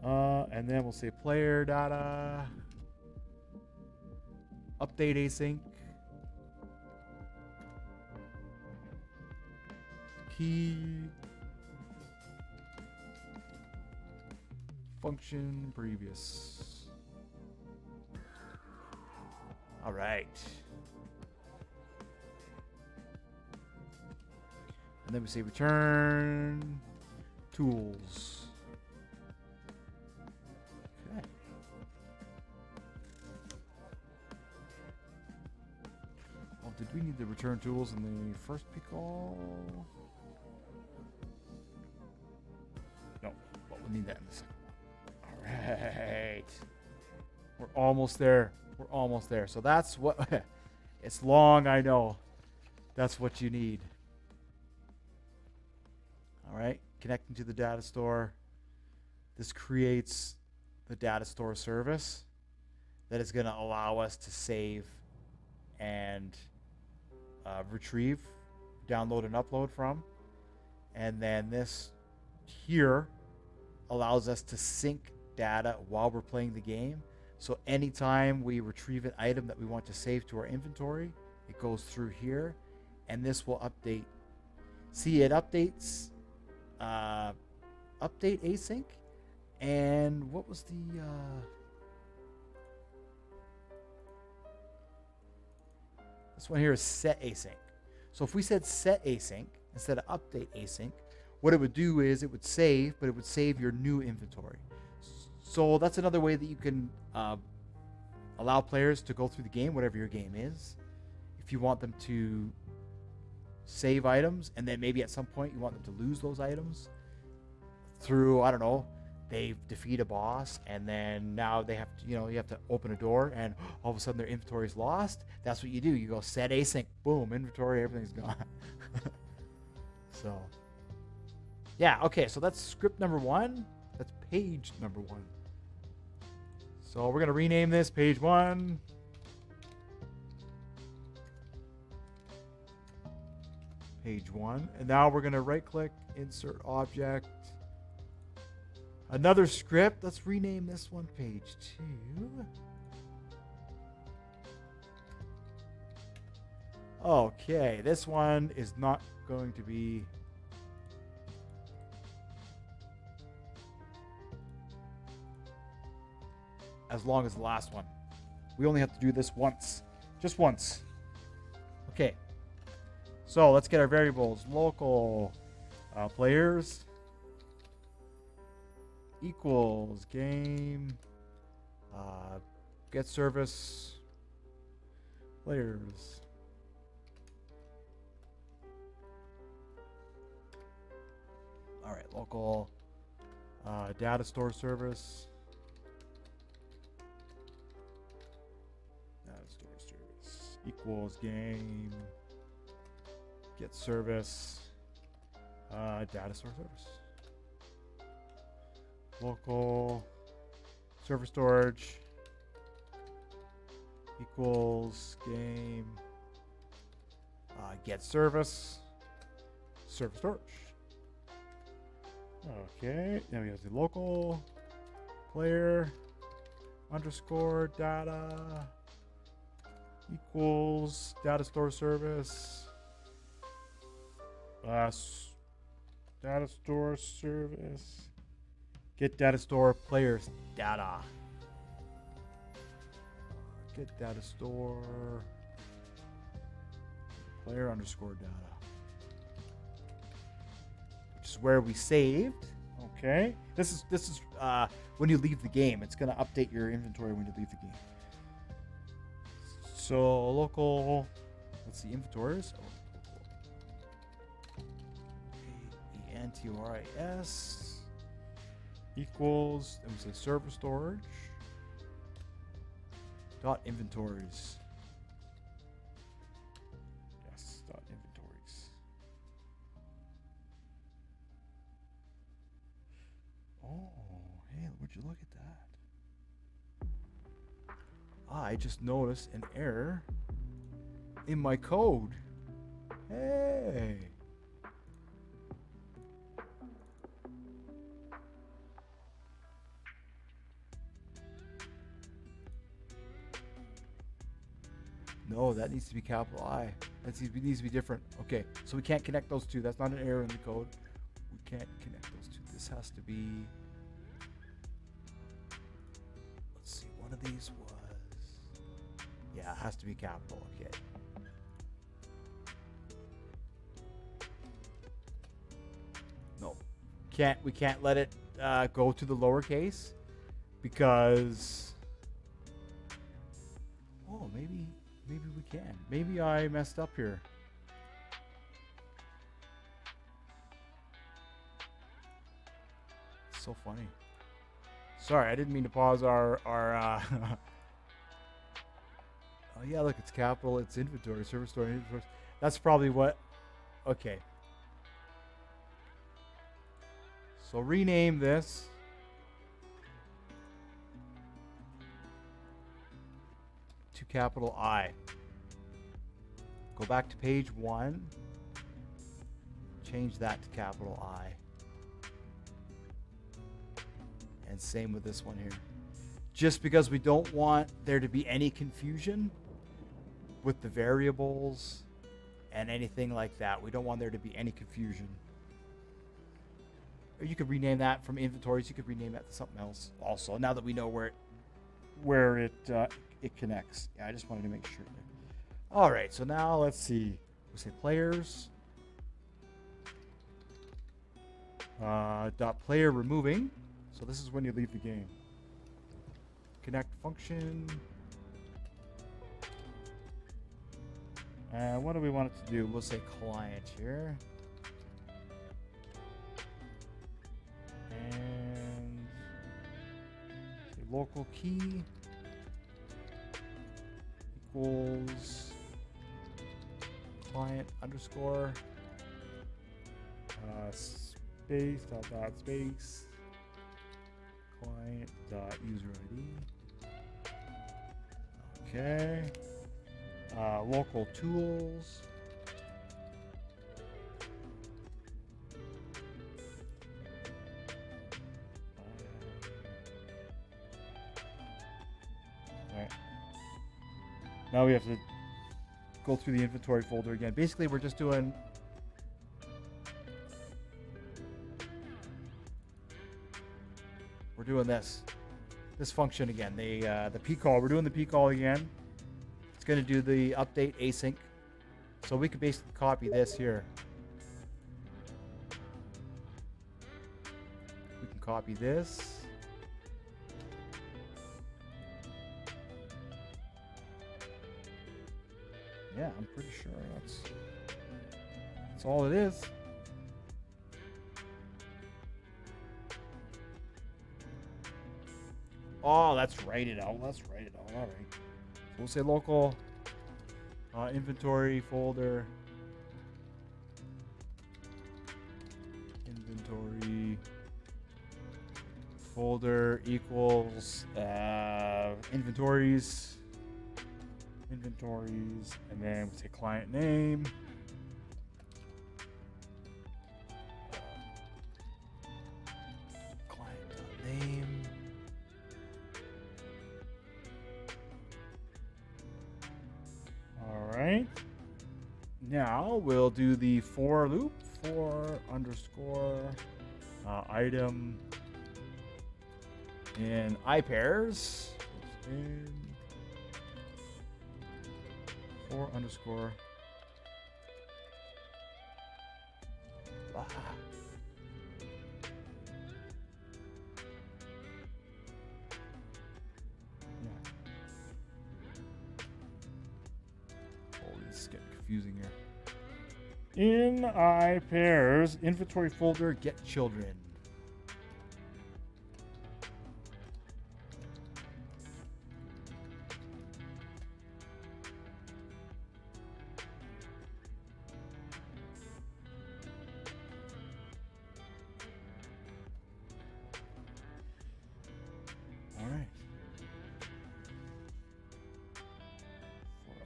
And then we'll say player data. Update async. Key. Function previous. All right. And then we say return tools. Okay. Well, did we need the return tools in the first pcall? No, but we'll need that in the second one. All right. We're almost there. We're almost there. So that's what, it's long, I know. That's what you need. All right, connecting to the data store. This creates the data store service that is going to allow us to save and retrieve, download and upload from. And then this here allows us to sync data while we're playing the game. So anytime we retrieve an item that we want to save to our inventory, it goes through here, and this will update. See, it updates update async, and what was the this one here is set async. So if we said set async instead of update async, what it would do is it would save, but it would save your new inventory. So that's another way that you can allow players to go through the game, whatever your game is. If you want them to save items, and then maybe at some point you want them to lose those items through, I don't know, they defeat a boss, and then now they have to, you have to open a door, and all of a sudden their inventory is lost. That's what you do. You go set async, boom, inventory, everything's gone. So, yeah, okay, so that's script number 1. That's page number 1. So we're going to rename this page 1. Page 1. And now we're going to right click, insert object. Another script. Let's rename this one page 2. Okay, this one is not going to be as long as the last one. We only have to do this once. Just once. Okay. So let's get our variables. Local players equals game get service players. All right, local data store service. DataStoreService equals game get service data store service. Local server storage equals game get service server storage. Okay, now we have the local player underscore data equals data store service data store service get data store players data get data store player underscore data, which is where we saved. Okay, this is when you leave the game. It's going to update your inventory when you leave the game. So local, let's see, inventories. AENTORIS equals, and we say server storage dot inventories. Yes, dot inventories. Oh, hey, would you look at that? I just noticed an error in my code. Hey. No, that needs to be capital I. That needs to be different. Okay, so we can't connect those two. That's not an error in the code. We can't connect those two. This has to be... Let's see, one of these was... Yeah, it has to be capital. Okay. No, we can't let it go to the lowercase because... Oh, maybe we can. Maybe I messed up here. It's so funny. Sorry, I didn't mean to pause our oh yeah, look, it's capital, it's inventory, ServerStorage, inventories. That's probably what... Okay. So rename this. To capital I. Go back to page 1. Change that to capital I. And same with this one here. Just because we don't want there to be any confusion with the variables and anything like that. We don't want there to be any confusion. Or you could rename that from inventories. You could rename that to something else also. Now that we know where it connects. Yeah, I just wanted to make sure. All right, so now let's see. We'll say players. Dot player removing. So this is when you leave the game. Connect function. And what do we want it to do? We'll say client here. And say local key equals client underscore space dot space client.UserId. Okay. Local tools. Alright. Now we have to go through the inventory folder again. Basically, we're just doing this function again. The pcall. We're doing the pcall again. It's going to do the update async. So we could basically copy this here. We can copy this. Yeah, I'm pretty sure that's all it is. Oh, let's write it out. All right. So we'll say local inventory folder. Inventory folder equals inventories. And then we'll say client name. Client.Name. Alright. Now we'll do the for loop. For underscore item in iPairs. For underscore yeah. Oh, this is getting confusing here. In iPairs inventory folder get children.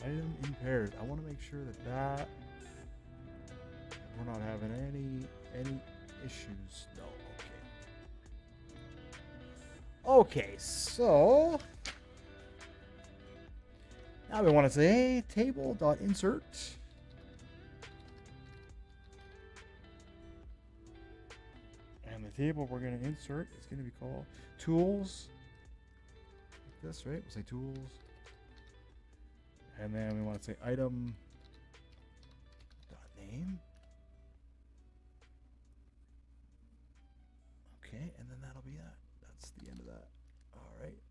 Item in pairs. I want to make sure that we're not having any issues. No. Okay, so now we want to say table.insert. And the table we're going to insert is going to be called tools. Like this, right? We'll say tools. And then we want to say item.name. Okay, and then that'll be that. That's the end of that. All right.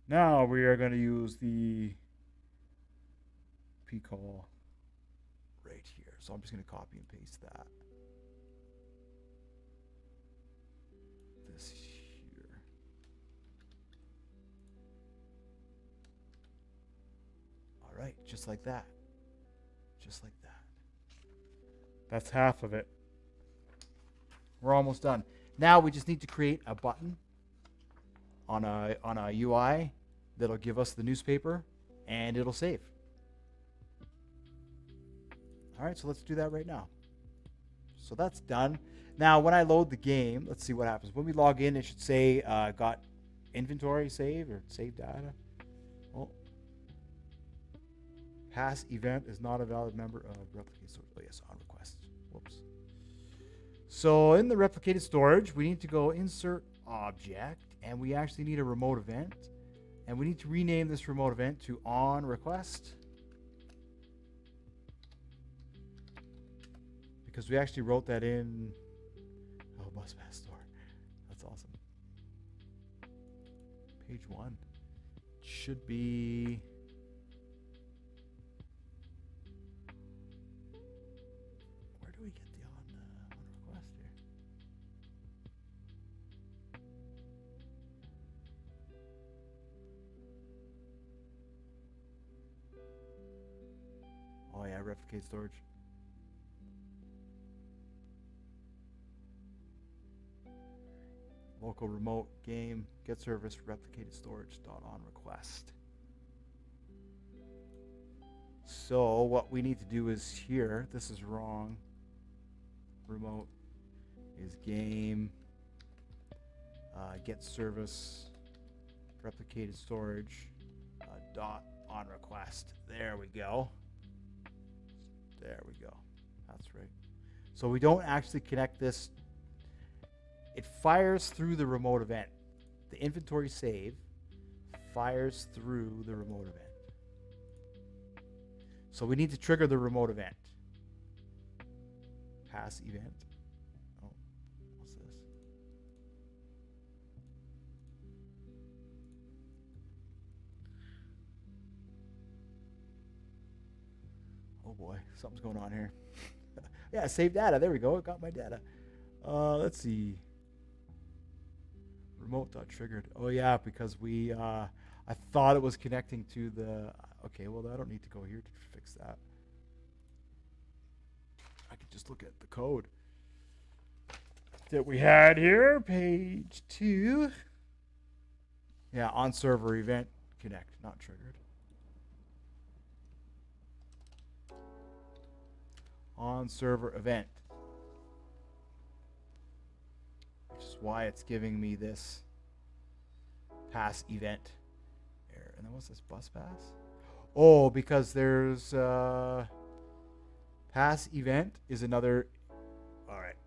Now we are going to use the pcall right here. So I'm just going to copy and paste that. This here. All right, just like that. Just like that. That's half of it. We're almost done. Now we just need to create a button on a UI that'll give us the newspaper, and it'll save. All right, so let's do that right now. So that's done. Now, when I load the game, let's see what happens. When we log in, it should say got inventory saved or save data. Oh. Pass event is not a valid member of replicated storage. Oh, yes, on request. Whoops. So in the replicated storage, we need to go insert object, and we actually need a remote event. And we need to rename this remote event to on request, because we actually wrote that in bus pass store. That's awesome. Page 1 should be where do we get the on request here? Oh yeah, replicate storage. Local remote game GetService replicated storage on request. So what we need to do is here, this is wrong. Remote is game GetService replicated storage dot on request. There we go. There we go. That's right. So we don't actually connect this. It fires through the remote event. The inventory save fires through the remote event. So we need to trigger the remote event. Pass event. Oh, what's this? Oh boy, something's going on here. Yeah, save data. There we go. I got my data. Let's see. Remote.triggered. Oh yeah, because we I thought it was connecting to the okay, well I don't need to go here to fix that. I can just look at the code that we had here, page 2. Yeah, on server event connect, not triggered. On server event. Which is why it's giving me this pass event error. And then what's this bus pass? Oh, because there's pass event is another. All right.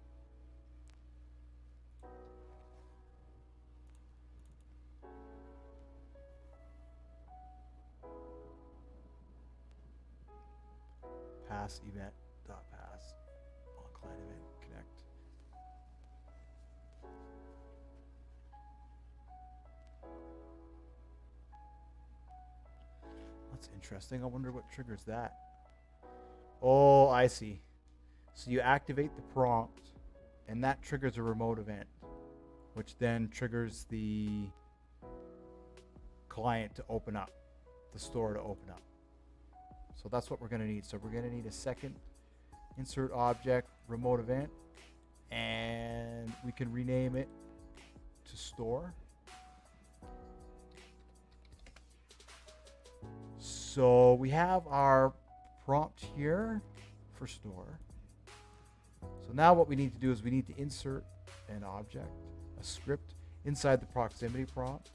Pass event dot pass on client event connect. That's interesting. I wonder what triggers that. Oh, I see. So you activate the prompt, and that triggers a remote event, which then triggers the client to open up, the store to open up. So that's what we're going to need. So we're going to need a second insert object remote event, and we can rename it to store. So we have our prompt here for store. So now what we need to do is we need to insert an object, a script, inside the proximity prompt.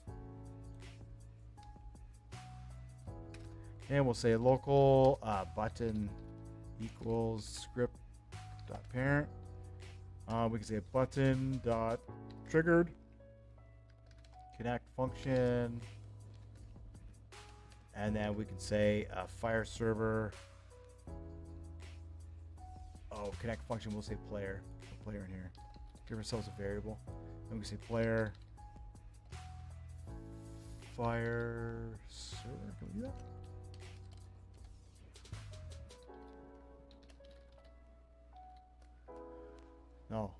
And we'll say local button equals script.parent. We can say button.triggered, connect function, and then we can say fire server. Oh, connect function, we'll say player. Put player in here. Give ourselves a variable. Then we can say player fire server. Can we do that? No.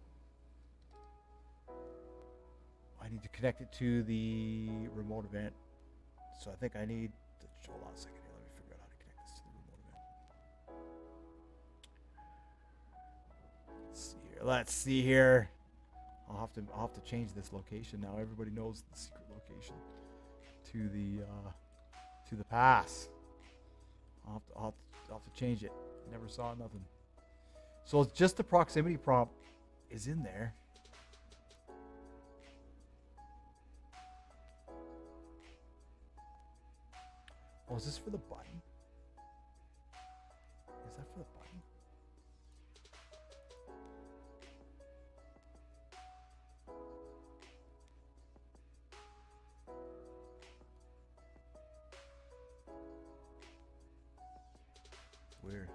I need to connect it to the remote event. So I think I need to, hold on a second here. Let me figure out how to connect this to the remote event. Let's see here. I'll have to change this location now. Everybody knows the secret location to the pass. I'll have to change it. Never saw nothing. So it's just the proximity prompt is in there. Oh, is this for the button? Is that for the button? Weird.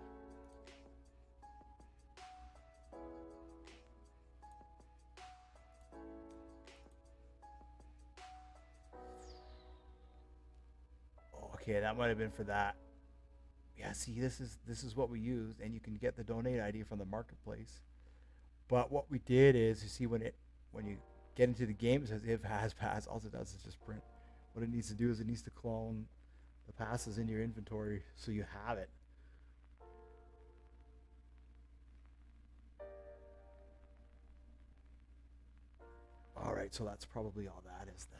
Okay, that might have been for that. Yeah, see, this is what we used, and you can get the donate ID from the marketplace. But what we did is, you see, when you get into the game, it says if has pass. All it does is just print. What it needs to do is it needs to clone the passes in your inventory so you have it. All right, so that's probably all that is then.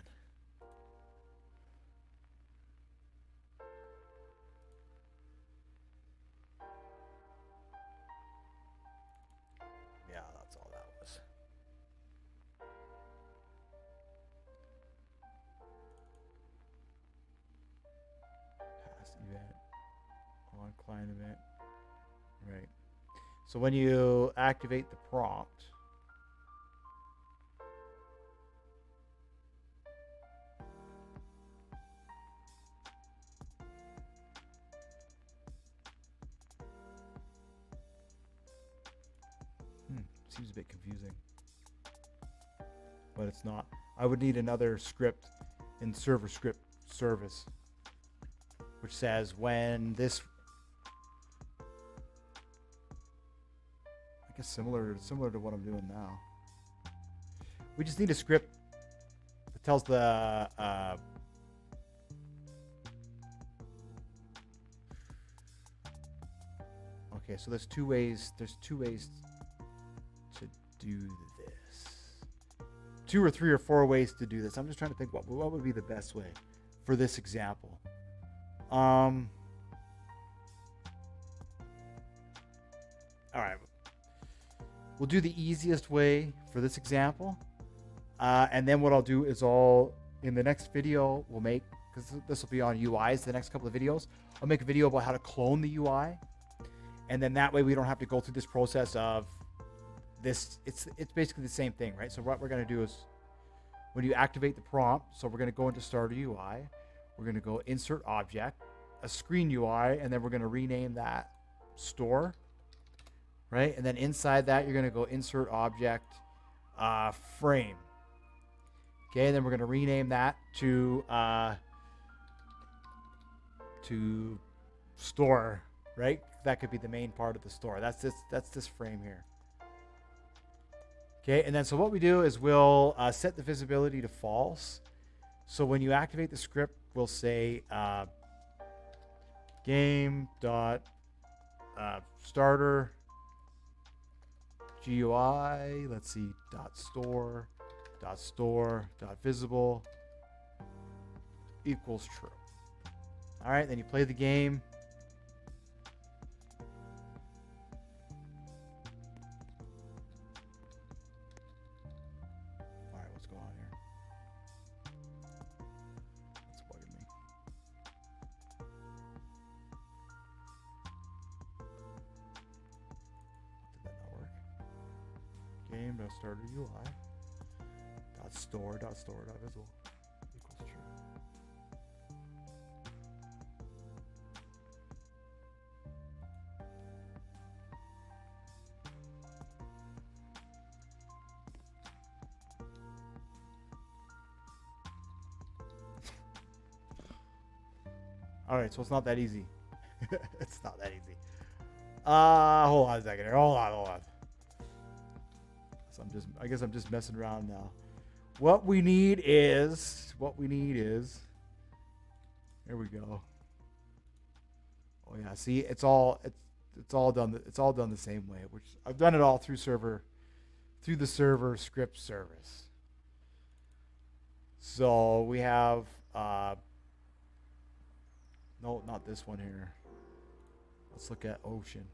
Yeah, that's all that was. Past event, on client event, right. So when you activate the prompt, seems a bit confusing, but it's not. I would need another script in ServerStorage, which says when this, I guess similar to what I'm doing now. We just need a script that tells the okay, so there's two ways to do this. 2 or 3 or 4 ways to do this. I'm just trying to think what would be the best way for this example. All right, we'll do the easiest way for this example, and then what I'll do is in the next video we'll make, because this will be on UIs, the next couple of videos, I'll make a video about how to clone the UI, and then that way we don't have to go through this process of this. It's basically the same thing, right? So what we're going to do is when you activate the prompt, so we're going to go into Starter UI, we're going to go Insert Object, a Screen UI, and then we're going to rename that Store, right? And then inside that, you're going to go Insert Object, Frame. Okay, and then we're going to rename that to Store, right? That could be the main part of the store. That's this frame here. Okay, and then so what we do is we'll set the visibility to false. So when you activate the script, we'll say game.starter GUI, let's see, .store.visible equals true. All right, then you play the game. All right, what's going on here? It's bugging me. Did that not work? Game.starter UI. .store.store.visible equals true. All right, so it's not that easy. It's not that easy. Hold on a second here. Hold on. So I guess I'm just messing around now. What we need is, here we go. Oh yeah, see, it's all done the same way, which I've done it all through the server script service. So we have, no, not this one here. Let's look at Ocean.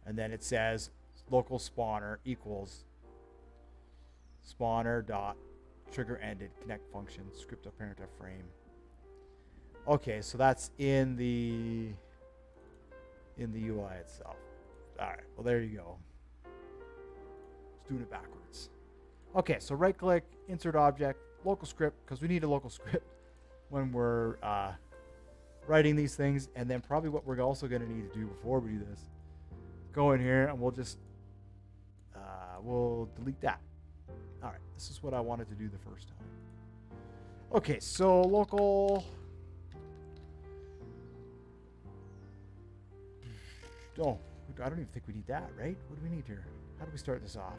And then it says local spawner equals spawner dot trigger ended connect function script apparent of frame. Okay, so that's in the UI itself. All right, well there you go. Just doing it backwards. Okay, so right click, insert object, local script, because we need a local script when we're writing these things. And then probably what we're also going to need to do before we do this, go in here and we'll just we'll delete that. All right, this is what I wanted to do the first time. Okay, so local. Oh, I don't even think we need that, right? What do we need here? How do we start this off?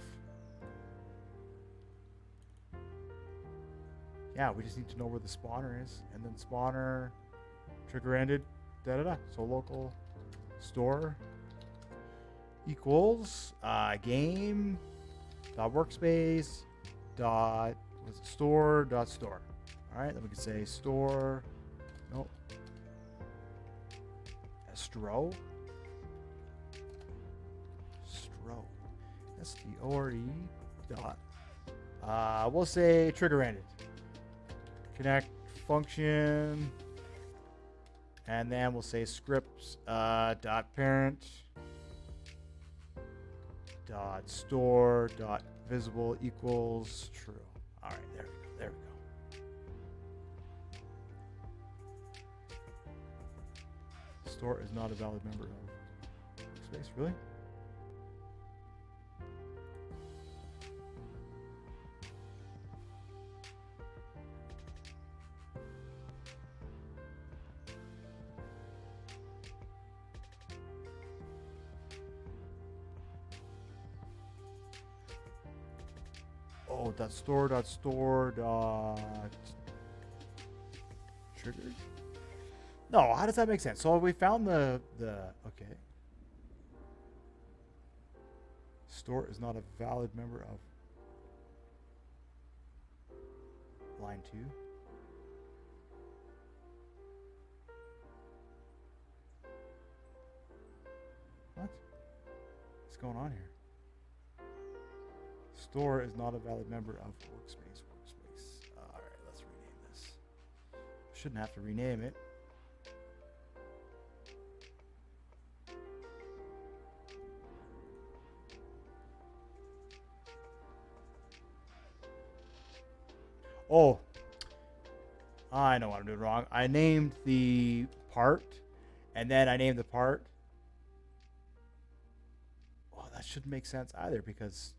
Yeah, we just need to know where the spawner is, and then spawner, trigger ended, So local store equals game dot workspace dot store dot store. All right, then we can say store. Nope. Stro. STORE dot. We'll say trigger ended. Connect function. And then we'll say scripts dot parent dot store dot visible equals true. All right, there we go. Store is not a valid member of workspace. Really? Oh, .store triggered. No, how does that make sense? So we found the okay. Store is not a valid member of line 2. What? What's going on here? Store is not a valid member of workspace. All right, let's rename this. Shouldn't have to rename it. Oh, I know what I'm doing wrong. I named the part, and then I named the part. Well, that shouldn't make sense either because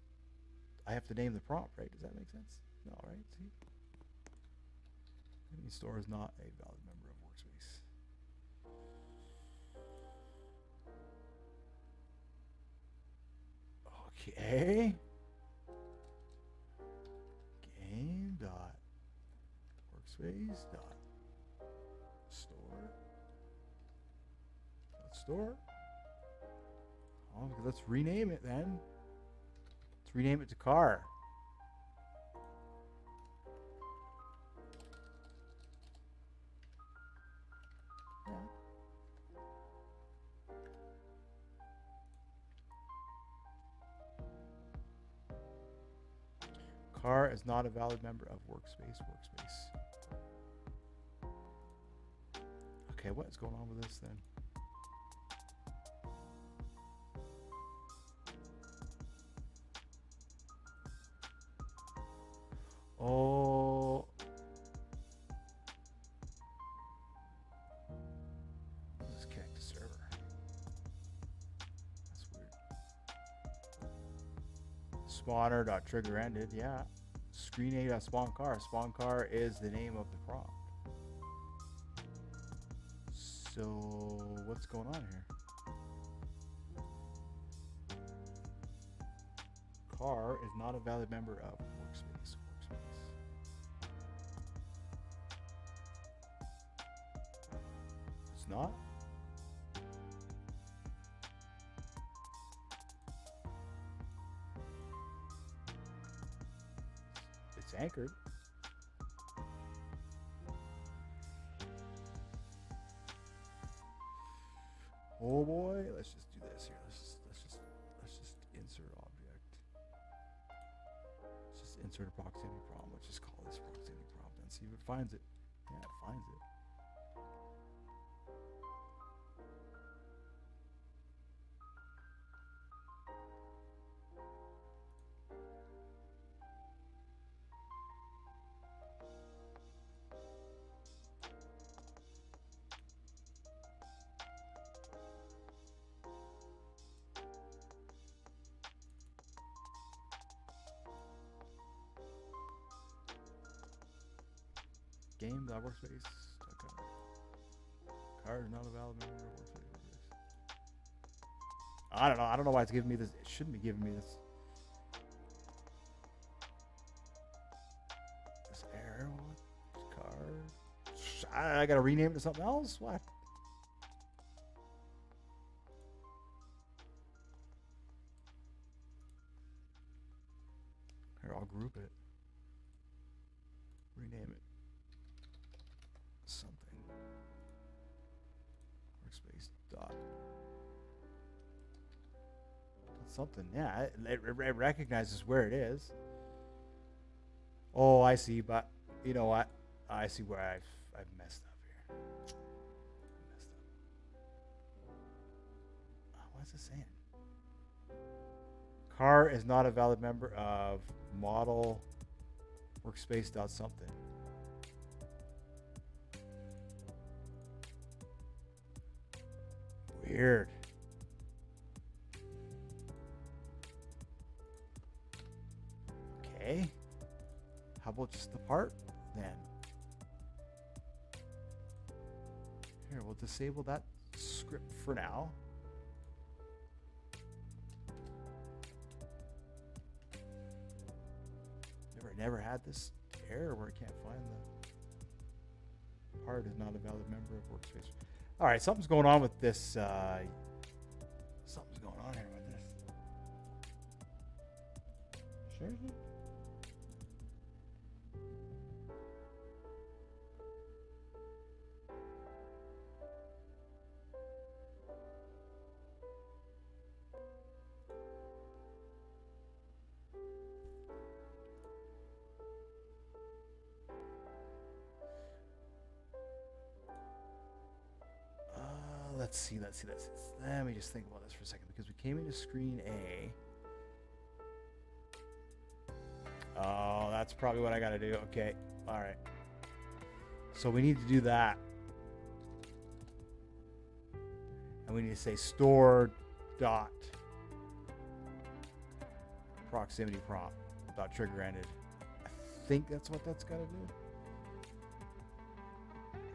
I have to name the prompt, right? Does that make sense? No, right? See? Store is not a valid member of workspace. Okay. Game dot workspace dot store. Oh, let's rename it then. Let's rename it to car. Car is not a valid member of workspace. Okay, what is going on with this then? Oh. Let's connect to server. That's weird. Spawner.triggerEnded, yeah. Screen A.spawn car. Spawn car is the name of the prompt. So what's going on here? Car is not a valid member of workspace. It's not? It's anchored. Oh boy, let's just do this here. Let's just insert object. Let's just insert a proximity prompt. Let's just call this proximity prompt and see if it finds it. Yeah, it finds it. Game.workspace. Car is not a valid member of workspace. I don't know. I don't know why it's giving me this. It shouldn't be giving me this. This error. What? Car. I gotta rename it to something else. What? Here, I'll group it. Rename it. Something. Workspace dot. Something. Yeah, it recognizes where it is. Oh, I see. But you know what? I see where I've messed up here. Messed up. Oh, what's it saying? Car is not a valid member of model workspace dot something. Weird. Okay. How about just the part then? Here, we'll disable that script for now. Never had this error where I can't find the part is not a valid member of workspace. All right, something's going on with this. Something's going on here with this. Seriously? Let's see. Let me just think about this for a second, because we came into screen A. Oh, that's probably what I got to do. Okay. All right. So we need to do that. And we need to say store dot proximity prompt dot trigger ended. I think that's what that's got to do.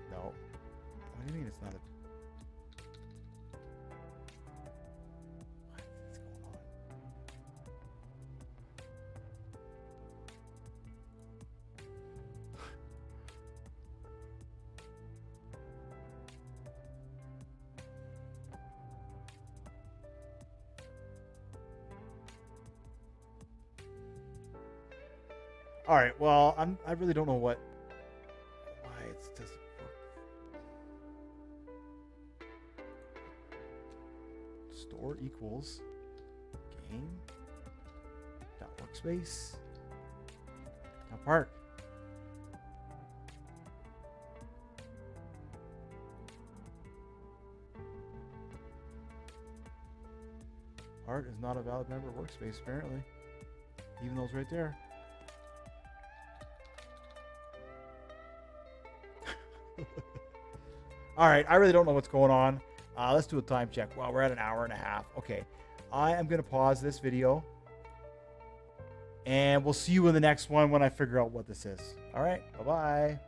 No. What do you mean it's not a... All right. Well, I really don't know why it doesn't work. Store equals game dot workspace part. Art is not a valid member of workspace, apparently. Even though it's right there. All right, I really don't know what's going on. Let's do a time check. Well, we're at an hour and a half. Okay, I am going to pause this video. And we'll see you in the next one when I figure out what this is. All right, bye-bye.